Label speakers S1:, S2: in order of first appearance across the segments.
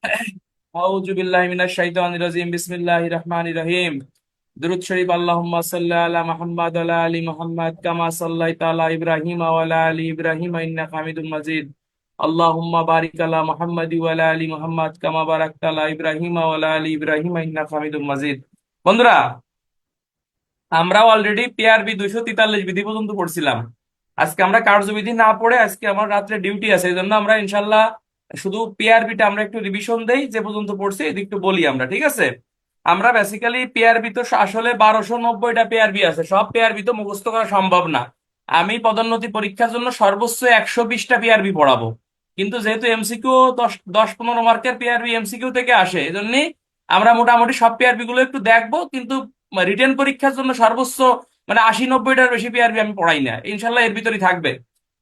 S1: আউযু বিল্লাহি মিনাশ শাইতানির রাজিম বিসমিল্লাহির রহমানির রহিম। দুরূদ শরীফ। আল্লাহুম্মা সাল্লি আলা মুহাম্মাদ ওয়া আলা আলি মুহাম্মাদ কামা সাল্লাইতা আলা ইব্রাহিম ওয়া আলা আলি ইব্রাহিম ইন্নাকা হামিদুম মাজিদ। আল্লাহুম্মা বারিক আলা মুহাম্মাদি ওয়া আলা আলি মুহাম্মাদ কামা বারাকতা আলা ইব্রাহিম ওয়া আলা আলি ইব্রাহিম ইন্নাকা হামিদুম মাজিদ। বন্ধুরা, আমরা অলরেডি পিআরবি 243 বিধি পর্যন্ত পড়ছিলাম। আজকে আমরা কার্যবিধি না পড়ে, আজকে আমার রাত্রে ডিউটি আছে, এই জন্য আমরা ইনশাল্লাহ শুধু পিআরবিটা আমরা একটু রিভিশন দেই, যে পর্যন্ত পড়ছি এদিক একটু বলি আমরা, ঠিক আছে? আমরা বেসিক্যালি পিআরবি তো আসলে 1290টা পিআরবি আছে, সব পিআরবি তো মুখস্থ করা সম্ভব না। আমি পদোন্নতি পরীক্ষার জন্য সর্বোচ্চ 120টা পিআরবি পড়াবো, কিন্তু যেহেতু এমসিকিউ 10-15 মার্কের পিআরবি এমসিকিউ থেকে আসে, এই জন্যই আমরা মোটামুটি সব পিআরবি গুলো একটু দেখবো। কিন্তু রিটেন পরীক্ষার জন্য সর্বোচ্চ 80-90টার বেশি পিআরবি আমি পড়াই না, ইনশাল্লাহ এর ভিতরেই থাকবে।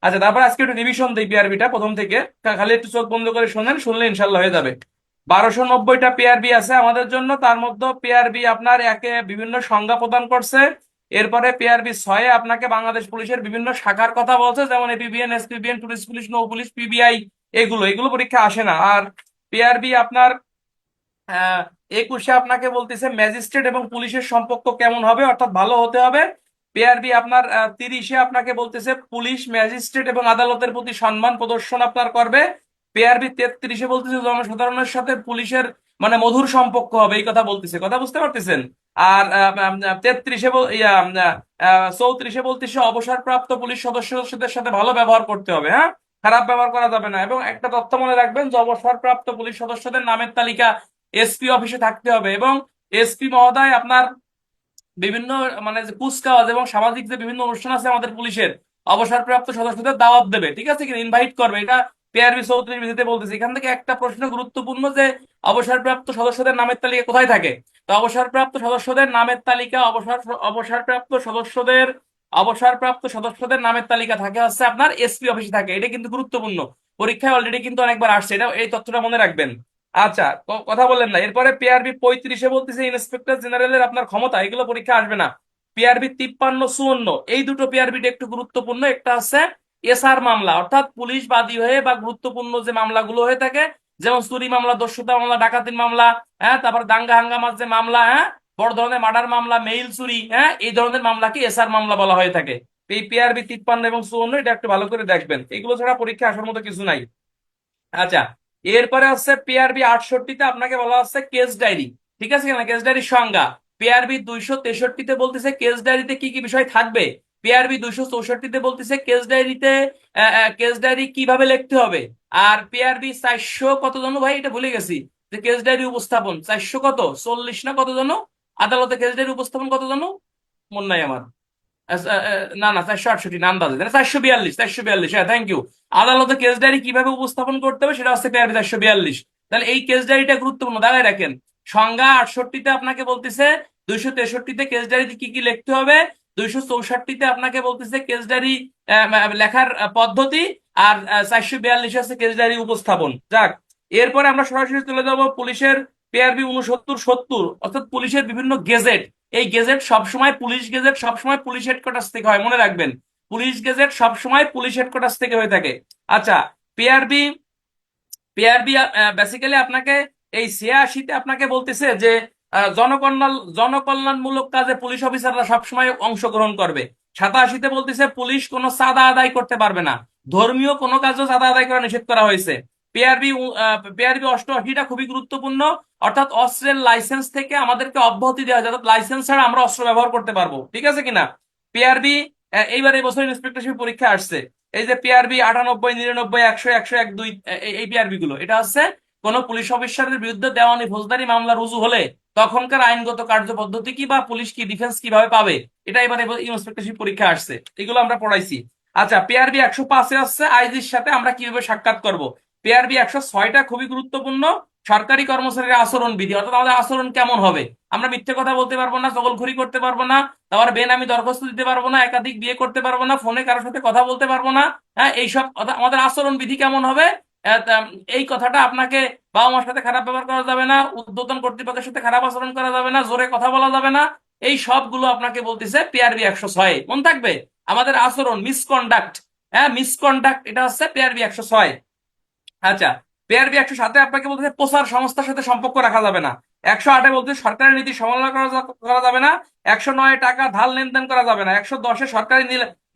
S1: আচ্ছা, তারপর আজকে একটু রিভিশন দিই পিআরবিটা প্রথম থেকে। খালি একটু চোখ বন্ধ করে শোনেন, শুনলে ইনশাল্লাহ হয়ে যাবে। 1290টা পিআরবি আছে আমাদের জন্য, তার মধ্যে পিআরবি আপনার একে বিভিন্ন সংজ্ঞা প্রদান করছে। এরপরে পিআরবি 6-এ আপনাকে বাংলাদেশ পুলিশের বিভিন্ন শাখার কথা বলছে, যেমন এপিবিএন, এসপিবিএন, টুরিস্ট পুলিশ, নৌ পুলিশ, পিবিআই। এগুলো এগুলো পরীক্ষা আসে না। আর পিআরবি আপনার 21-এ আপনাকে বলতেছে ম্যাজিস্ট্রেট এবং পুলিশের সম্পর্ক কেমন হবে, অর্থাৎ ভালো হতে হবে। পিআরবি আপনার 30-এ আপনাকে বলতেছে পুলিশ, ম্যাজিস্ট্রেট এবং আদালতের প্রতি সম্মান প্রদর্শন আপনার করবে। পিআরবি 33-এ বলতেছে জনসাধারণের সাথে পুলিশের মধুর সম্পর্ক হবে, এই কথা বলতেছে। কথা বুঝতে পারতেছেন? আর 33-এ 34-এ বলতেছে অবসরপ্রাপ্ত পুলিশ সদস্যদের সাথে ভালো ব্যবহার করতে হবে, হ্যাঁ, খারাপ ব্যবহার করা যাবে না। এবং একটা তথ্য মনে রাখবেন যে অবসরপ্রাপ্ত পুলিশ সদস্যদের নামের তালিকা এসপি অফিসে থাকতে হবে, এবং এসপি মহোদয় আপনার বিভিন্ন যে কুচকাওয়াজ এবং সামাজিক যে বিভিন্ন অনুষ্ঠান আছে আমাদের পুলিশের, অবসরপ্রাপ্ত সদস্যদের দাওয়াত দেবে, ঠিক আছে কিনা, ইনভাইট করবে। এটা পিআরবি 34 বিধিতে বলতেছে। এখান থেকে একটা প্রশ্ন গুরুত্বপূর্ণ, যে অবসরপ্রাপ্ত সদস্যদের নামের তালিকা কোথায় থাকে? তো অবসরপ্রাপ্ত সদস্যদের নামের তালিকা অবসরপ্রাপ্ত সদস্যদের অবসরপ্রাপ্ত সদস্যদের নামের তালিকা থাকে হচ্ছে আপনার এসপি অফিসে থাকে। এটা কিন্তু গুরুত্বপূর্ণ, পরীক্ষায় অলরেডি কিন্তু অনেকবার আসছে, এটা এই তথ্যটা মনে রাখবেন। আচ্ছা, কথা বললেন না। এরপরে পিআরবি 35-এ বলতেছে ইন্সপেক্টর জেনারেলের আপনার ক্ষমতা, এগুলো পরীক্ষা আসবে না। পিআরবি 53-54 এই দুটো পিআরবিটা একটু গুরুত্বপূর্ণ। একটা হচ্ছে এসআর মামলা, অর্থাৎ পুলিশ বাদী হয়ে বা গুরুত্বপূর্ণ যে মামলাগুলো হয়ে থাকে, যেমন চুরি মামলা, দস্যুতা মামলা, ডাকাতির মামলা, হ্যাঁ, তারপর দাঙ্গা হাঙ্গামার যে মামলা, হ্যাঁ, বড় ধরনের মার্ডার মামলা, মেইল চুরি, হ্যাঁ, এই ধরনের মামলাকে এসআর মামলা বলা হয়ে থাকে। এই পিআরবি 53 এবং 54 এটা একটু ভালো করে দেখবেন, এগুলো ছাড়া পরীক্ষা আসার মতো কিছু নাই। আচ্ছা, এরপরে হচ্ছে পিআরবি 68-তে আপনাকে বলা হচ্ছে কেস ডায়েরি, ঠিক আছে কিনা, কেস ডায়েরির সংজ্ঞা। পিআরবি 263-তে বলতেছে কেস ডায়েরিতে কি কি বিষয় থাকবে। পিআরবি 264-তে বলতেছে কেস ডায়েরিতে কেস ডায়েরি কিভাবে লিখতে হবে। আর পিআরবি 400 কত জন ভাই, এটা ভুলে গেছি, যে কেস ডায়েরি উপস্থাপন 400 কত 40 না কত জন, আদালতে কেস ডায়েরি উপস্থাপন কত জন, মনে নাই আমার। না না, 468 না, আন্দাজে 442, 442, হ্যাঁ, থ্যাংক ইউ। আদালতে কেস ডায়েরি কিভাবে উপস্থাপন করতে হবে সেটা হচ্ছে পিআরবি 442। তাহলে এই কেস ডায়েরিটা গুরুত্বপূর্ণ, দাগায় রাখেন। সংজ্ঞা 68-তে আপনাকে বলতেছে, 263-তে কেস ডায়েরিতে কি কি লিখতে হবে, 264-তে আপনাকে বলতেছে কেস ডায়েরি লেখার পদ্ধতি, আর 442 হচ্ছে কেস ডায়েরি উপস্থাপন। যাক, এরপরে আমরা সরাসরি চলে যাব পুলিশের পিআরবি 69-70, অর্থাৎ পুলিশের বিভিন্ন গেজেট। এই গেজেট সবসময় পুলিশ গেজেট সবসময় পুলিশ হেডকোয়ার্টার থেকে হয়, মনে রাখবেন। পুলিশ গেজেট সবসময় পুলিশ হেডকোয়ার্টার থেকে হয়ে থাকে। আচ্ছা, পিআরবি পিআরবি বেসিক্যালি আপনাকে এই 86-তে আপনাকে বলতেছে যে জনকল্যাণমূলক কাজে পুলিশ অফিসাররা সবসময় অংশগ্রহণ করবে। 87-তে বলতেছে পুলিশ কোনো চাঁদা আদায় করতে পারবে না, ধর্মীয় কোনো কাজও চাঁদা আদায় করা নিষেধ করা হয়েছে। পিআরবি 88টা খুবই গুরুত্বপূর্ণ, অর্থাৎ অস্ত্রের লাইসেন্স থেকে আমাদেরকে অব্যাহতি দেওয়া যায়, অর্থাৎ লাইসেন্স ছাড়া আমরা অস্ত্র ব্যবহার করতে পারবো, ঠিক আছে কিনা। পিআরবি এইবার এই বছর ইন্সপেক্টরশিপ পরীক্ষা আসছে। এই যে পিআরবি 98, 99, 100, 100, 1, 2, এই পিআরবি গুলো, এটা হচ্ছে কোন পুলিশ অফিসারের বিরুদ্ধে দেওয়ানি ফৌজদারি মামলা রুজু হলে তখনকার আইনগত কার্যপদ্ধতি কি, বা পুলিশ কি ডিফেন্স কিভাবে পাবে, এটা এবার ইন্সপেক্টরশিপ পরীক্ষা আসছে, এগুলো আমরা পড়াইছি। আচ্ছা, পিআরবি 105-এ হচ্ছে আইজির সাথে আমরা কিভাবে সাক্ষাৎ করব। পিআরবি 106টা খুবই গুরুত্বপূর্ণ, সরকারি কর্মচারীর আচরণ বিধি, অর্থাৎ আমাদের আচরণ কেমন হবে। আমরা মিথ্যে কথা বলতে পারবো না, চগলখড়ি করতে পারবো না, তারপর বেনামি দরখাস্ত দিতে পারবো না, একাধিক বিয়ে করতে পারবো না, ফোনে কারোর সাথে কথা বলতে পারবো না, হ্যাঁ, এইসব আমাদের আচরণ বিধি কেমন হবে। এই কথাটা আপনাকে, বাবা মার সাথে খারাপ ব্যবহার করা যাবে না, ঊর্ধ্বতন কর্তৃপক্ষের সাথে খারাপ আচরণ করা যাবে না, জোরে কথা বলা যাবে না, এই সবগুলো আপনাকে বলতেছে পিআরবি 106। মন থাকবে, আমাদের আচরণ মিসকন্ডাক্ট, হ্যাঁ, মিসকন্ডাক্ট, এটা হচ্ছে পিআরবি 106। আচ্ছা, পিআরবি 107 আপনাকে বলতেছে প্রচার সংস্থার সাথে সম্পর্ক রাখা যাবে না। 108 বলতে সরকারি নীতি সমালোচনা করা যাবে না। 109 টাকা ধার লেনদেন করা যাবে না। 110 সরকারি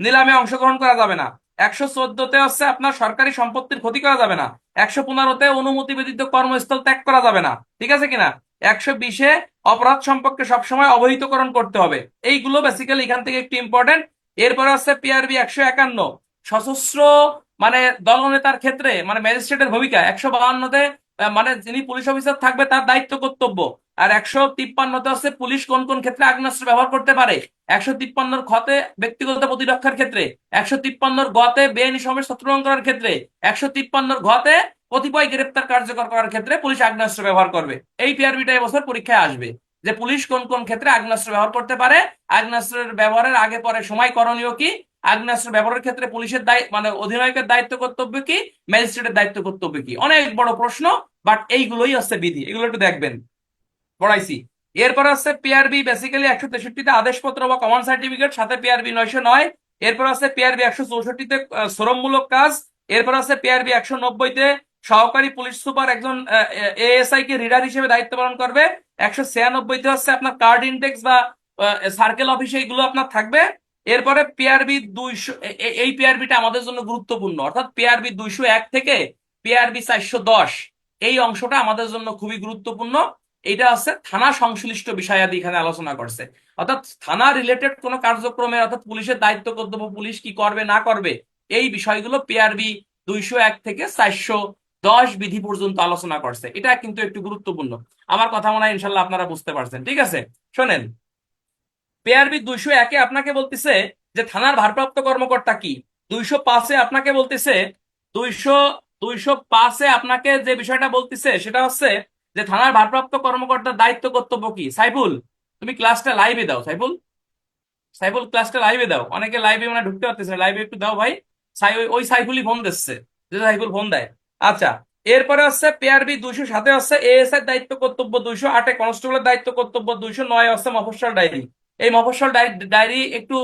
S1: নিলামে অংশগ্রহণ করা যাবে না। 114 হচ্ছে আপনার সরকারি সম্পত্তির ক্ষতি করা যাবে না। 115 অনুমতি ব্যতীত কর্মস্থল ত্যাগ করা যাবে না, ঠিক আছে কিনা। 120 অপরাধ সম্পর্কে সবসময় অবহিতকরণ করতে হবে। এইগুলো বেসিক্যালি এখান থেকে একটু ইম্পর্টেন্ট। এরপরে আছে পিআরবি 151 সশস্ত্র মানে দলনেতার ক্ষেত্রে মানে ম্যাজিস্ট্রেটের ভূমিকা। 152 মানে যিনি পুলিশ অফিসার থাকবে তার দায়িত্ব কর্তব্য। আর 153 হচ্ছে পুলিশ কোন কোন ক্ষেত্রে আগ্নেয়াস্ত্র ব্যবহার করতে পারে। 153 খতে ব্যক্তিগত প্রতিরক্ষার ক্ষেত্রে। 153 গতে বেআইনি সমাবেশ ছত্রভঙ্গ করার ক্ষেত্রে। 153 ঘতে কতিপয় গ্রেপ্তার কার্যকর করার ক্ষেত্রে পুলিশ আগ্নেয়াস্ত্র ব্যবহার করবে। এই পিআরবিটা এবছর পরীক্ষায় আসবে যে পুলিশ কোন কোন ক্ষেত্রে আগ্নেয়াস্ত্র ব্যবহার করতে পারে, আগ্নেয়াস্ত্রের ব্যবহারের আগে পরে সময় করণীয় কি, আগ্নেয়াস্ত্র ব্যবহারের ক্ষেত্রে পুলিশের মানে অধিনায়কের দায়িত্ব কর্তব্য কি, ম্যাজিস্ট্রেটের দায়িত্ব কর্তব্য কি। অনেক বড় প্রশ্ন, বাট এইগুলোই হচ্ছে বিধি, এগুলো একটু দেখবেন, পড়াইছি। এরপর আছে পিআরবি বেসিক্যালি 163 আদেশপত্র বা কমন সার্টিফিকেট, সাথে পিআরবি 909। এরপর আছে পিআরবি 164 শ্রমমূলক কাজ। এরপর আছে পিআরবি 190 সহকারী পুলিশ সুপার একজন এএসআই কে রিডার হিসেবে দায়িত্ব পালন করবে। 196 হচ্ছে আপনার কার্ড ইনটেক্স বা সার্কেল অফিসে এগুলো আপনার থাকবে। এরপরে পিআরবি 200, এই পিআরবিটা আমাদের জন্য গুরুত্বপূর্ণ, অর্থাৎ পিআরবি 201 থেকে পিআরবি 410, এই অংশটা আমাদের জন্য খুবই গুরুত্বপূর্ণ। এটা হচ্ছে থানা সংশ্লিষ্ট বিষয়াদি এখানে আলোচনা করছে, অর্থাৎ থানা রিলেটেড কোন কার্যক্রমে, অর্থাৎ পুলিশের দায়িত্ব কর্তব্য, পুলিশ কি করবে না করবে, এই বিষয়গুলো পিআরবি 201 থেকে 410 বিধি পর্যন্ত আলোচনা করছে। এটা কিন্তু একটু গুরুত্বপূর্ণ। আমার কথা মনে হয় ইনশাল্লাহ আপনারা বুঝতে পারছেন, ঠিক আছে। শোনেন, পিআরবি 201 আপনাকে বলতেছে যে থানার ভারপ্রাপ্ত কর্মকর্তা কি। 205 আপনাকে বলতেছে, 200 205 আপনাকে যে বিষয়টা বলতেছে সেটা হচ্ছে যে থানার ভারপ্রাপ্ত কর্মকর্তার দায়িত্ব কর্তব্য কি। সাইফুল, তুমি ক্লাসটা লাইভে দাও। সাইফুল, সাইফুল ক্লাসটা লাইভে দাও। অনেকে লাইভে মানে ঢুকতে পারতেছে, লাইভে একটু দাও ভাই। ওই সাইফুলই ফোন দিচ্ছে, যে সাইফুল ফোন দেয়। আচ্ছা, এরপরে হচ্ছে পিআরবি 207 হচ্ছে এএস এর দায়িত্ব কর্তব্য, 208 কনস্টেবলের দায়িত্ব কর্তব্য, 209 হচ্ছে মফস্বল ডায়েরি। এই মফস্বল ডায়েরি একটু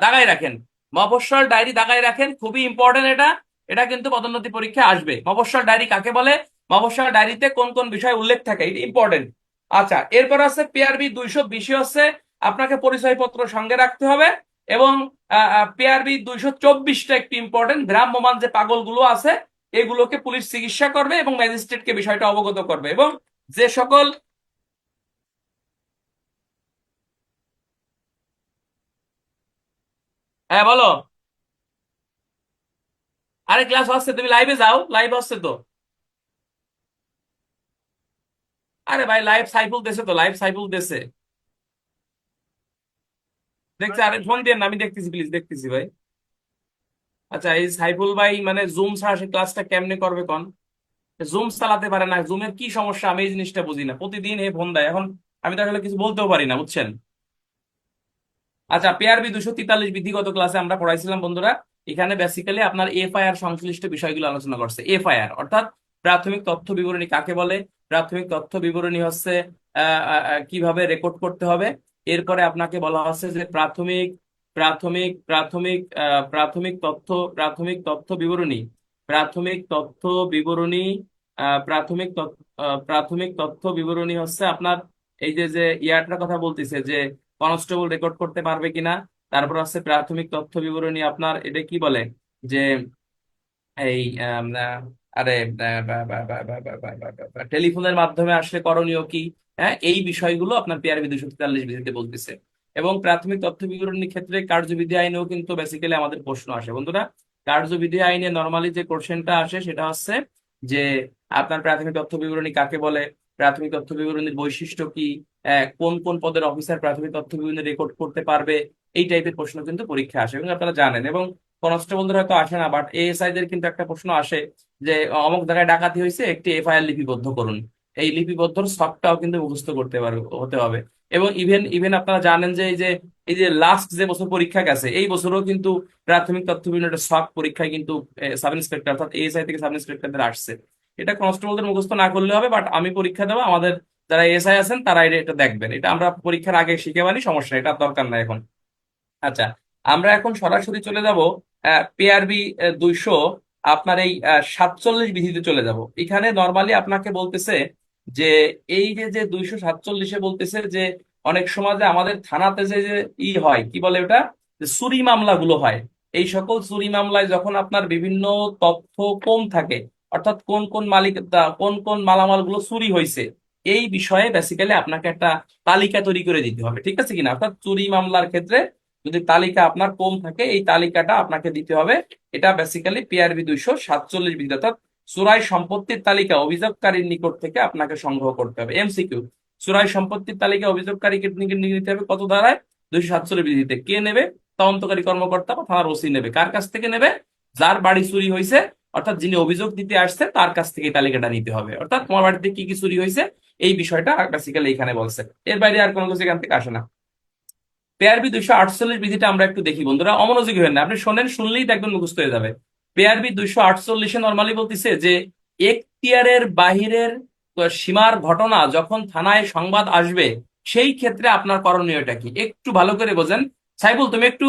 S1: দাগাই রাখেন। মফস্বল ডায়েরি দাগাই রাখেন, খুবই ইম্পর্টেন্ট এটা। এটা কিন্তু পদোন্নতি পরীক্ষায় আসবে। মফস্বল ডায়েরি কাকে বলে, মফস্বল ডায়েরিতে কোন কোন বিষয় উল্লেখ থাকে, এটা ইম্পর্টেন্ট। আচ্ছা, এরপর আছে পিআরবি 220 হচ্ছে আপনাকে পরিচয়পত্র সঙ্গে রাখতে হবে। এবং পিআরবি 224টা একটু ইম্পর্টেন্ট, ভ্রাম্যমাণ যে পাগলগুলো আছে এগুলোকে পুলিশ চিকিৎসা করবে এবং ম্যাজিস্ট্রেটকে বিষয়টা অবগত করবে। এবং যে সকল, হ্যাঁ বলো। আরে ক্লাস হচ্ছে, তুমি লাইভে যাও, লাইভ হচ্ছে তো। আরে ভাই লাইভ সাইফুল দেশে তো, লাইভ সাইফুল দেশে দেখছে। আরে ফোন দিয়ে না, আমি দেখতেছি, প্লিজ দেখতেছি ভাই। আচ্ছা, এই সাইফুল ভাই মানে জুম ছাড়া সে ক্লাসটা কেমনে করবে কোন, জুম চালাতে পারে না, জুমের কি সমস্যা আমি এই জিনিসটা বুঝি না। প্রতিদিন হে ফোন দেয়, এখন আমি তো আসলে কিছু বলতেও পারি না, বুঝছেন। আচ্ছা, পিআরবি 243 বিধিগত ক্লাসে আমরা পড়াইছিলাম বন্ধুরা। এখানে বেসিক্যালি আপনার এফআইআর সংশ্লিষ্ট বিষয়গুলো আলোচনা করছে। এফআইআর অর্থাৎ প্রাথমিক তথ্য বিবরণী কাকে বলে, প্রাথমিক তথ্য বিবরণী হচ্ছে কিভাবে রেকর্ড করতে হবে। এরপরে আপনাকে বলা হচ্ছে যে প্রাথমিক প্রাথমিক প্রাথমিক প্রাথমিক তথ্য, প্রাথমিক তথ্য বিবরণী, প্রাথমিক তথ্য বিবরণী, প্রাথমিক তথ্য বিবরণী হচ্ছে আপনার এই যে যে ইয়ারটার কথা বলতেছে যে কনস্টেবল রেকর্ড করতে পারবে কিনা। তারপর আছে প্রাথমিক তথ্য বিবরণী আপনার এটা কি বলে যে এই আরে টেলিফোনের মাধ্যমে আসলে করণীয় কি। হ্যাঁ, এই বিষয়গুলো আপনার পিআরবি 243 বিধিতে বলতেছে। এবং প্রাথমিক তথ্য বিবরণীর ক্ষেত্রে কার্যবিধি আইনেও কিন্তু বেসিক্যালি আমাদের প্রশ্ন আসে বন্ধুরা। কার্যবিধি আইনে নর্মালি যে কোশ্চেনটা আসে সেটা হচ্ছে যে আপনার প্রাথমিক তথ্য বিবরণী কাকে বলে, প্রাথমিক তথ্য বিবরণীর বৈশিষ্ট্য কি, কোন কোন পদের অফিসার প্রাথমিক তথ্য বিবরণী রেকর্ড করতে পারবে, এই টাইপের প্রশ্ন কিন্তু পরীক্ষা আসে এবং আপনারা জানেন। এবং কনস্টেবলদের হয়তো আসে না, বাট এএসআই দের কিন্তু একটা প্রশ্ন আসে যে অমুক জায়গায় ডাকাতি হয়েছে, একটি এফআইআর লিপিবদ্ধ করুন। এই লিপিবদ্ধর সবটাও কিন্তু মুখস্থ করতে পারবে, হতে হবে। এবং ইভেন ইভেন আপনারা জানেন যে এই যে লাস্ট যে বছর পরীক্ষা গেছে এই বছরও কিন্তু প্রাথমিক তথ্য বিবরণী একটা শর্ট পরীক্ষায় কিন্তু সাব ইন্সপেক্টর অর্থাৎ এএসআই থেকে সাব ইন্সপেক্টরদের আসছে। এটা কনস্টেবলদের মুখস্থ না করলে হবে, বাট আমি পরীক্ষা দেবো, আমাদের যারা এএসআই আছেন তারা এটা দেখবেন। এটা আমরা পরীক্ষার আগে শিখে বানি, সমস্যা নেই, এটা দরকার নাই এখন। আচ্ছা, আমরা এখন সরাসরি চলে যাব পিআরবি 200 আপনার এই 47 বিধিতে চলে যাব। এখানে নর্মালি আপনাকে বলতেছে যে এই যে যে 247-এ বলতেছে যে অনেক সময় যে আমাদের থানাতে যে যে হয় কি বলে ওটা, যে চুরি মামলাগুলো হয়, এই সকল চুরি মামলায় যখন আপনার বিভিন্ন তথ্য কম থাকে, অর্থাৎ কোন কোন মালিক কোন কোন মালামালগুলো চুরি হয়েছে, এই বিষয়ে বেসিক্যালি আপনাকে একটা তালিকা তৈরি করে দিতে হবে, ঠিক আছে কিনা। অর্থাৎ চুরি মামলার ক্ষেত্রে যদি তালিকা আপনার কম থাকে, এই তালিকাটা আপনাকে দিতে হবে। এটা বেসিক্যালি পিআরবি 247 বিধি, অর্থাৎ চোরাই সম্পত্তির তালিকা অভিযোগকারীর নিকট থেকে আপনাকে সংগ্রহ করতে হবে। এমসিকিউ, চোরাই সম্পত্তির তালিকা অভিযোগকারীকে নিতে হবে কত ধারায়? 247 বিধিতে। কে নেবে? তদন্তকারী কর্মকর্তা বা থানার ওসি নেবে। কার কাছ থেকে নেবে? যার বাড়ি চুরি হয়েছে, অর্থাৎ যিনি অভিযোগ দিতে আসছে তার কাছ থেকে এই তালিকাটা নিতে হবে। অর্থাৎ তোমার বাড়িতে কি কি চুরি হয়েছে এই বিষয়টা বেসিক্যালি এখানে বলছে, এর বাইরে আর কোনো কিছু এখান থেকে আসে না। পেয়ারবি 248 বিধিটা আমরা একটু দেখি বন্ধুরা, অমনোযোগী হবেন না, আপনি শোনেন, শুনলেই দেখবেন মুখস্থ হয়ে যাবে। পেয়ারবি 248-এ নর্মালি বলতেছে যে এখতিয়ারের বাহিরের সীমার ঘটনা যখন থানায় সংবাদ আসবে, সেই ক্ষেত্রে আপনার করণীয়টা কি একটু ভালো করে বোঝেন। সাইবুল, তুমি একটু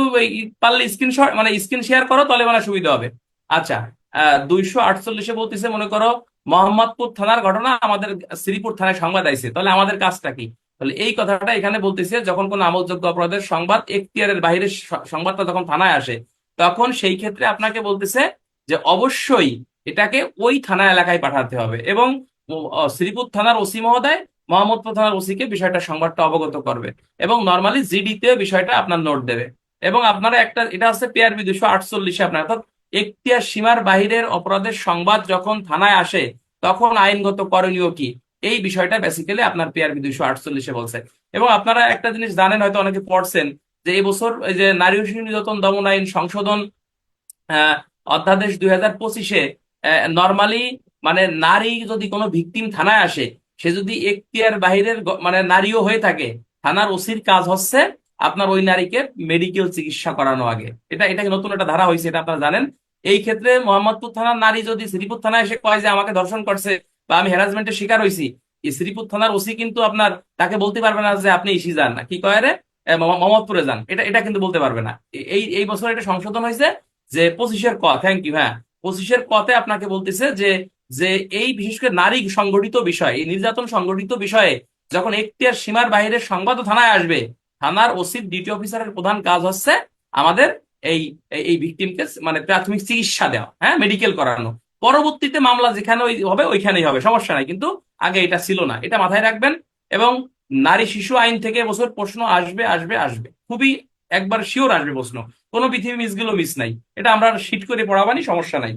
S1: পারলে স্ক্রিনশট মানে স্ক্রিন শেয়ার করো, তাহলে মানে সুবিধা হবে। আচ্ছা, 248-এ বলতেছে, মনে করো মোহাম্মদপুর থানার ঘটনা আমাদের শ্রীপুর থানায় সংবাদ আইছে, তাহলে আমাদের কাজটা কি? তাহলে এই কথাটা এখানে বলতেছে, যখন কোন আমলযোগ্য অপরাধের সংবাদ এখতিয়ারের বাইরে সংবাদটা যখন থানায় আসে, তখন সেই ক্ষেত্রে আপনাকে বলতেছে যে অবশ্যই এটাকে ওই থানা এলাকায় পাঠাতে হবে, এবং শ্রীপুর থানার ওসি মহোদয় মোহাম্মদপুর থানার ওসি কে বিষয়টা সংবাদটা অবগত করবে, এবং নর্মালি জিডিতে বিষয়টা আপনার নোট দেবে। এবং আপনারা একটা, এটা হচ্ছে পিআরবি 248-এ আপনার, অর্থাৎ এখতিয়ার সীমার বাহিরের অপরাধের সংবাদ যখন থানায় আসে তখন আইনগত করণীয় কি, এই বিষয়টা বেসিক্যালি আপনার পিআরবি 248-এ বলছে। এবং আপনারা একটা জিনিস জানেন, হয়তো অনেকে পড়ছেন, যে এই বছর এই যে নারী ও শিশু নির্যাতন দমন আইন সংশোধন আহ, অধ্যাদেশ 2025-এ নর্মালি মানে নারী যদি কোনো ভিকটিম থানায় আসে, সে যদি এখতিয়ার বাহিরের মানে নারীও হয়ে থাকে, থানার ওসির কাজ হচ্ছে আপনার ওই নারীকে মেডিকেল চিকিৎসা করানো আগে। এটা নতুন একটা ধারা হয়েছে, এটা আপনারা জানেন। এই ক্ষেত্রে মোহাম্মদপুর থানার নারী যদি শ্রীপুর থানায় এসে কয় যে আমাকে ধর্ষণ করছে বা আমি হ্যারাসমেন্টের শিকার হয়েছি, এই শ্রীপুর থানার ওসি কিন্তু আপনার তাকে বলতে পারবে না যে আপনি ইসি যান না, কি কয় রে, মোহাম্মদপুরে যান, এটা কিন্তু বলতে পারবে না। এই এই বছর এটা সংশোধন হয়েছে, যে 25-এর ক, থ্যাংক ইউ, হ্যাঁ, 25-এর কতে আপনাকে বলতেছে যে যে এই বিশেষ করে নারী সংগঠিত বিষয়, এই নির্যাতন সংগঠিত বিষয়ে যখন এখতিয়ার সীমার বাইরের সংবাদ থানায় আসবে, থানার ওসি ডিউটি অফিসারের প্রধান কাজ হচ্ছে আমাদের এই এই ভিকটিমকে মানে প্রাথমিক চিকিৎসা দেওয়া, হ্যাঁ, মেডিকেল করানো। পরবর্তীতে মামলা যেখানে হবে ওইখানেই হবে, সমস্যা নাই, কিন্তু আগে এটা ছিল না, এটা মাথায় রাখবেন। এবং নারী শিশু আইন থেকে বছর প্রশ্ন আসবে আসবে আসবে, খুবই একবার শিওর আসবে প্রশ্ন, কোনো পৃথিবী মিসগুলো মিস নাই, এটা আমরা শিট করে পড়াবানি, সমস্যা নাই।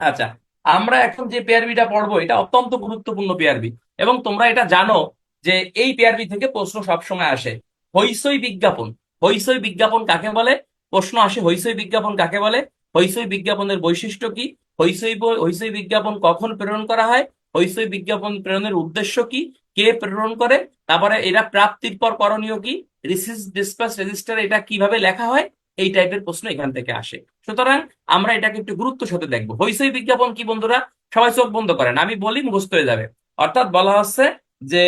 S1: আচ্ছা, আমরা এখন যে পিআরবিটা পড়বো এটা অত্যন্ত গুরুত্বপূর্ণ পিআরবি, এবং তোমরা এটা জানো যে এই পিআরবি থেকে প্রশ্ন সবসময় আসে। হইচই বিজ্ঞাপন, হইচই বিজ্ঞাপন কাকে বলে? প্রশ্ন আসে, হইচই বিজ্ঞাপন কাকে বলে, হইচই বিজ্ঞাপনের বৈশিষ্ট্য কি, হইচই বিজ্ঞাপন কখন প্রেরণ করা হয়, হইচই বিজ্ঞাপন প্রেরণের উদ্দেশ্য কি, কে প্রেরণ করে, তারপরে এরা প্রাপ্তির পর করণীয় কি, রিসিভ ডিসপ্যাচ রেজিস্টার এটা কিভাবে লেখা হয়, এই টাইপের প্রশ্ন এখান থেকে আসে। সুতরাং আমরা এটাকে একটু গুরুত্বের সাথে দেখবো। হইচই বিজ্ঞাপন কি বন্ধুরা? সবাই চোখ বন্ধ করেন, আমি বলি মুখস্থ হয়ে যাবে। অর্থাৎ বলা হচ্ছে যে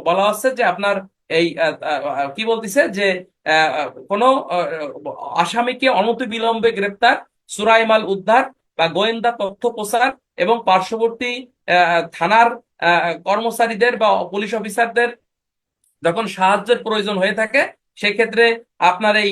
S1: বলা হচ্ছে যে আপনার এই কি বলতেছে যে কোনো আসামিকে অনতিবিলম্বে গ্রেপ্তার, চোরাই মাল উদ্ধার বা গোয়েন্দা তথ্য প্রচার, এবং পার্শ্ববর্তী থানার কর্মচারীদের বা পুলিশ অফিসারদের যখন সাহায্যের প্রয়োজন হয়ে থাকে, সেক্ষেত্রে আপনার এই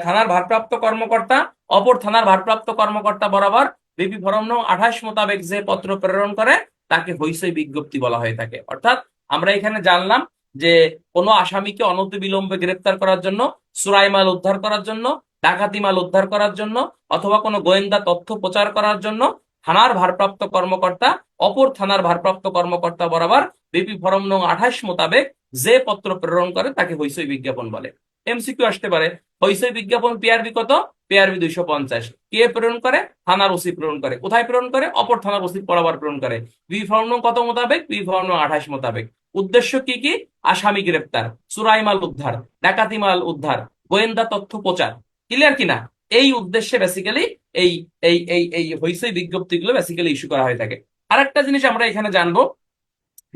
S1: থানার ভারপ্রাপ্ত কর্মকর্তা অপর থানার ভারপ্রাপ্ত কর্মকর্তা বরাবর বিপি ফরম নং 28 মোতাবেক যে পত্র প্রেরণ করে তাকে হইচই বিজ্ঞপ্তি বলা হয়ে থাকে। অর্থাৎ আমরা এখানে জানলাম যে কোনো আসামিকে অনতিবিলম্বে গ্রেপ্তার করার জন্য, চোরাই মাল উদ্ধার করার জন্য, ডাকাতি মাল উদ্ধার করার জন্য, অথবা কোনো গোয়েন্দা তথ্য প্রচার করার জন্য থানার ভারপ্রাপ্ত কর্মকর্তা অপর থানার ভারপ্রাপ্ত কর্মকর্তা বরাবর বিপি ফরম নং 28 মোতাবেক যে পত্র প্রেরণ করে তাকে হইচই বিজ্ঞাপন বলে। এমসিকিউ আসতে পারে, হইচই বিজ্ঞাপন পিআরবি কত? পিআরবি 250। কে প্রেরণ করে? থানার ওসি প্রেরণ করে। কোথায় প্রেরণ করে? অপর থানার ওসি বরাবর প্রেরণ করে। বিপি ফরম নং কত মোতাবেক? বিপি ফরম নং 28 মোতাবেক। উদ্দেশ্য কি কি? আসামি গ্রেপ্তার, চোরাই মাল উদ্ধার, ডাকাতি মাল উদ্ধার, গোয়েন্দা তথ্য প্রচার। ক্লিয়ার কিনা? এই উদ্দেশ্যে বেসিক্যালি এই এই এই এই হইচই বিজ্ঞপ্তিগুলো বেসিক্যালি ইস্যু করা হয়ে থাকে। আরেকটা জিনিস আমরা এখানে জানবো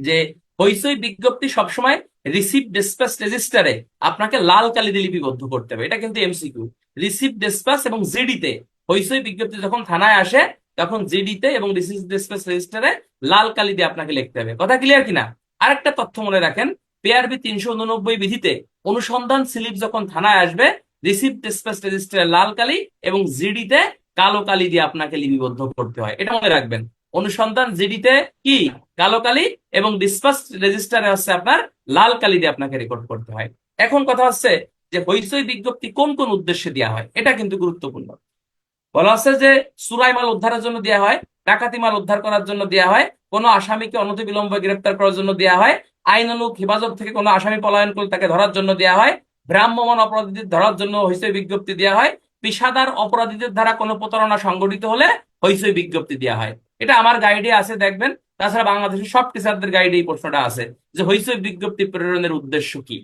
S1: যে হইচই বিজ্ঞপ্তি সবসময় রিসিভ ডিসপ্যাচ রেজিস্টারে আপনাকে লাল কালি দিয়ে লিপিবদ্ধ করতে হবে, এটা কিন্তু এমসিকিউ। রিসিভ ডিসপ্যাচ এবং জিডিতে হইচই বিজ্ঞপ্তি যখন থানায় আসে তখন জিডিতে এবং ডিসপ্যাচ রেজিস্টারে লাল কালি দিয়ে আপনাকে লিখতে হবে। কথা ক্লিয়ার কিনা? আরেকটা তথ্য মনে রাখেন, পিআরবি 389 বিধিতে অনুসন্ধান স্লিপ যখন থানায় আসবে, রিসিভ ডিসপ্যাচ রেজিস্টারে লাল কালি এবং জিডিতে কালো কালি দিয়ে আপনাকে লিপিবদ্ধ করতে হয়। এটা মনে রাখবেন, অনুসন্ধান জিডিতে কি কালো কালি এবং ডিসপ্যাচ রেজিস্টারে হচ্ছে আপনার লাল কালি দিয়ে আপনাকে রেকর্ড করতে হয়। এখন কথা হচ্ছে যে হইচই বিজ্ঞপ্তি কোন কোন উদ্দেশ্যে দেওয়া হয়, এটা কিন্তু গুরুত্বপূর্ণ। বলা হচ্ছে যে চুরাই মাল উদ্ধারের জন্য দেওয়া হয়, ডাকাতি মাল উদ্ধার করার জন্য দেওয়া হয়, কোনো আসামিকে অনতিবিলম্বে গ্রেপ্তার করার জন্য দেওয়া হয়, আইনানুগ হেফাজত থেকে কোনো আসামি পলায়ন করলে তাকে ধরার জন্য দেওয়া হয়, ভ্রাম্যমাণ অপরাধীদের ধরার জন্য হইচই বিজ্ঞপ্তি দেওয়া হয়, পেশাদার অপরাধীদের দ্বারা কোনো প্রতারণা সংঘটিত হলে হইচই বিজ্ঞপ্তি দেওয়া হয়। এটা আমার গাইডে আছে, দেখবেন। তাছাড়া বাংলাদেশের সব টিচারদের গাইডে এই প্রশ্নটা আছে যে হইচই বিজ্ঞপ্তি প্রেরণের উদ্দেশ্য কি,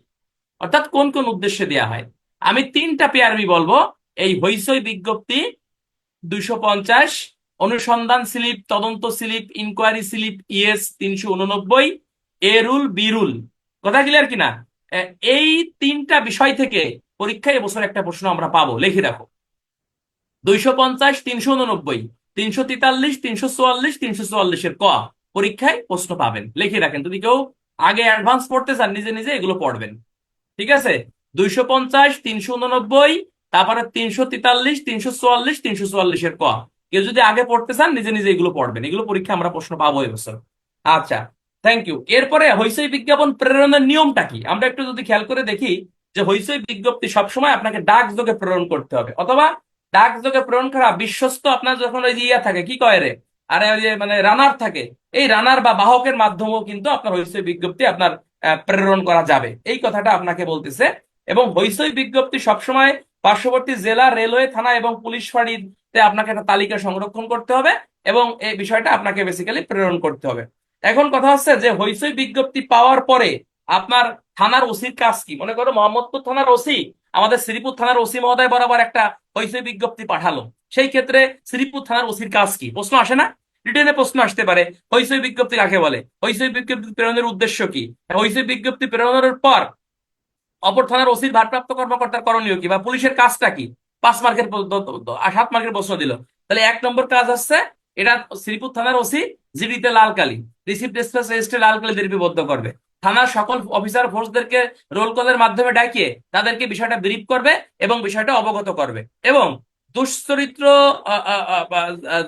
S1: অর্থাৎ কোন কোন উদ্দেশ্যে দেওয়া হয়। আমি 3টা পিআরবি বলবো। এই হইচই বিজ্ঞপ্তি 250, অনুসন্ধান স্লিপ, তদন্ত স্লিপ, ইনকোয়ারি স্লিপ, ইএস 389, এ রুল, বি রুল। কথা ক্লিয়ার কিনা? এই 3টা বিষয় থেকে পরীক্ষায় এবছর একটা প্রশ্ন আমরা পাবো, লিখে রাখো। 250, 389, 343, 344, 344 ক পরীক্ষায় প্রশ্ন পাবেন, লিখে রাখেন। যদি কেউ আগে অ্যাডভান্স পড়তে চান নিজে নিজে এগুলো পড়বেন, ঠিক আছে? 250, 389, তারপরে 343, 344, 344 ক কেউ যদি আগে পড়তে চান নিজে নিজে এগুলো পড়বেন, এগুলো পরীক্ষা আমরা প্রশ্ন পাবো এবছর। আচ্ছা, থ্যাংক ইউ। এরপরে হইচই বিজ্ঞাপন প্রেরণের নিয়মটা কি আমরা একটু যদি খেয়াল করে দেখি, যে হইচই বিজ্ঞপ্তি সবসময় আপনাকে ডাক যোগে প্রেরণ করতে হবে, অথবা ডাক যোগে প্রেরণ করা বিশ্বস্ত আপনার যখন ওই যে ইয়া থাকে, কি কয় রে, আরে ওই যে মানে রানার থাকে, এই রানার বা বাহকের মাধ্যমেও কিন্তু আপনার হইচই বিজ্ঞপ্তি আপনার প্রেরণ করা যাবে, এই কথাটা আপনাকে বলতেছে। এবং হইচই বিজ্ঞপ্তি সবসময় পার্শ্ববর্তী জেলা, রেলওয়ে, থানা এবং পুলিশ ফাঁড়িতে আপনাকে একটা তালিকা সংরক্ষণ করতে হবে এবং এই বিষয়টা আপনাকে বেসিক্যালি প্রেরণ করতে হবে। এখন কথা হচ্ছে যে হইচই বিজ্ঞপ্তি পাওয়ার পরে আপনার থানার ওসির কাজ কি। মনে করো মোহাম্মদপুর থানার ওসি আমাদের শ্রীপুর থানার ওসি মহোদয় বরাবর একটা হইচই বিজ্ঞপ্তি পাঠালো, সেই ক্ষেত্রে শ্রীপুর থানার ওসির কাজ কি, প্রশ্ন আসে না? রিটেনে প্রশ্ন আসতে পারে, হইচই বিজ্ঞপ্তি কাকে বলে, হইচই বিজ্ঞপ্তি প্রেরণের উদ্দেশ্য কি, হইচই বিজ্ঞপ্তি প্রেরণের পর অপর থানার ওসির ভারপ্রাপ্ত কর্মকর্তার করণীয় কি, বা পুলিশের কাজটা কি। 5 মার্কের 7 মার্কের প্রশ্ন দিল, তাহলে 1 নম্বর কাজ হচ্ছে এটা শ্রীপুর থানার ওসি জিডিতে লাল কালি, রিসিভ ডিসপ্যাচ রেজিস্ট্রে লাল কালি দিয়ে লিপিবদ্ধ করবে, থানার সকল অফিসার ফোর্সদেরকে রোল কলের মাধ্যমে ডাকিয়ে তাদেরকে বিষয়টা ব্রিফ করবে এবং বিষয়টা অবগত করবে, এবং দুশ্চরিত্র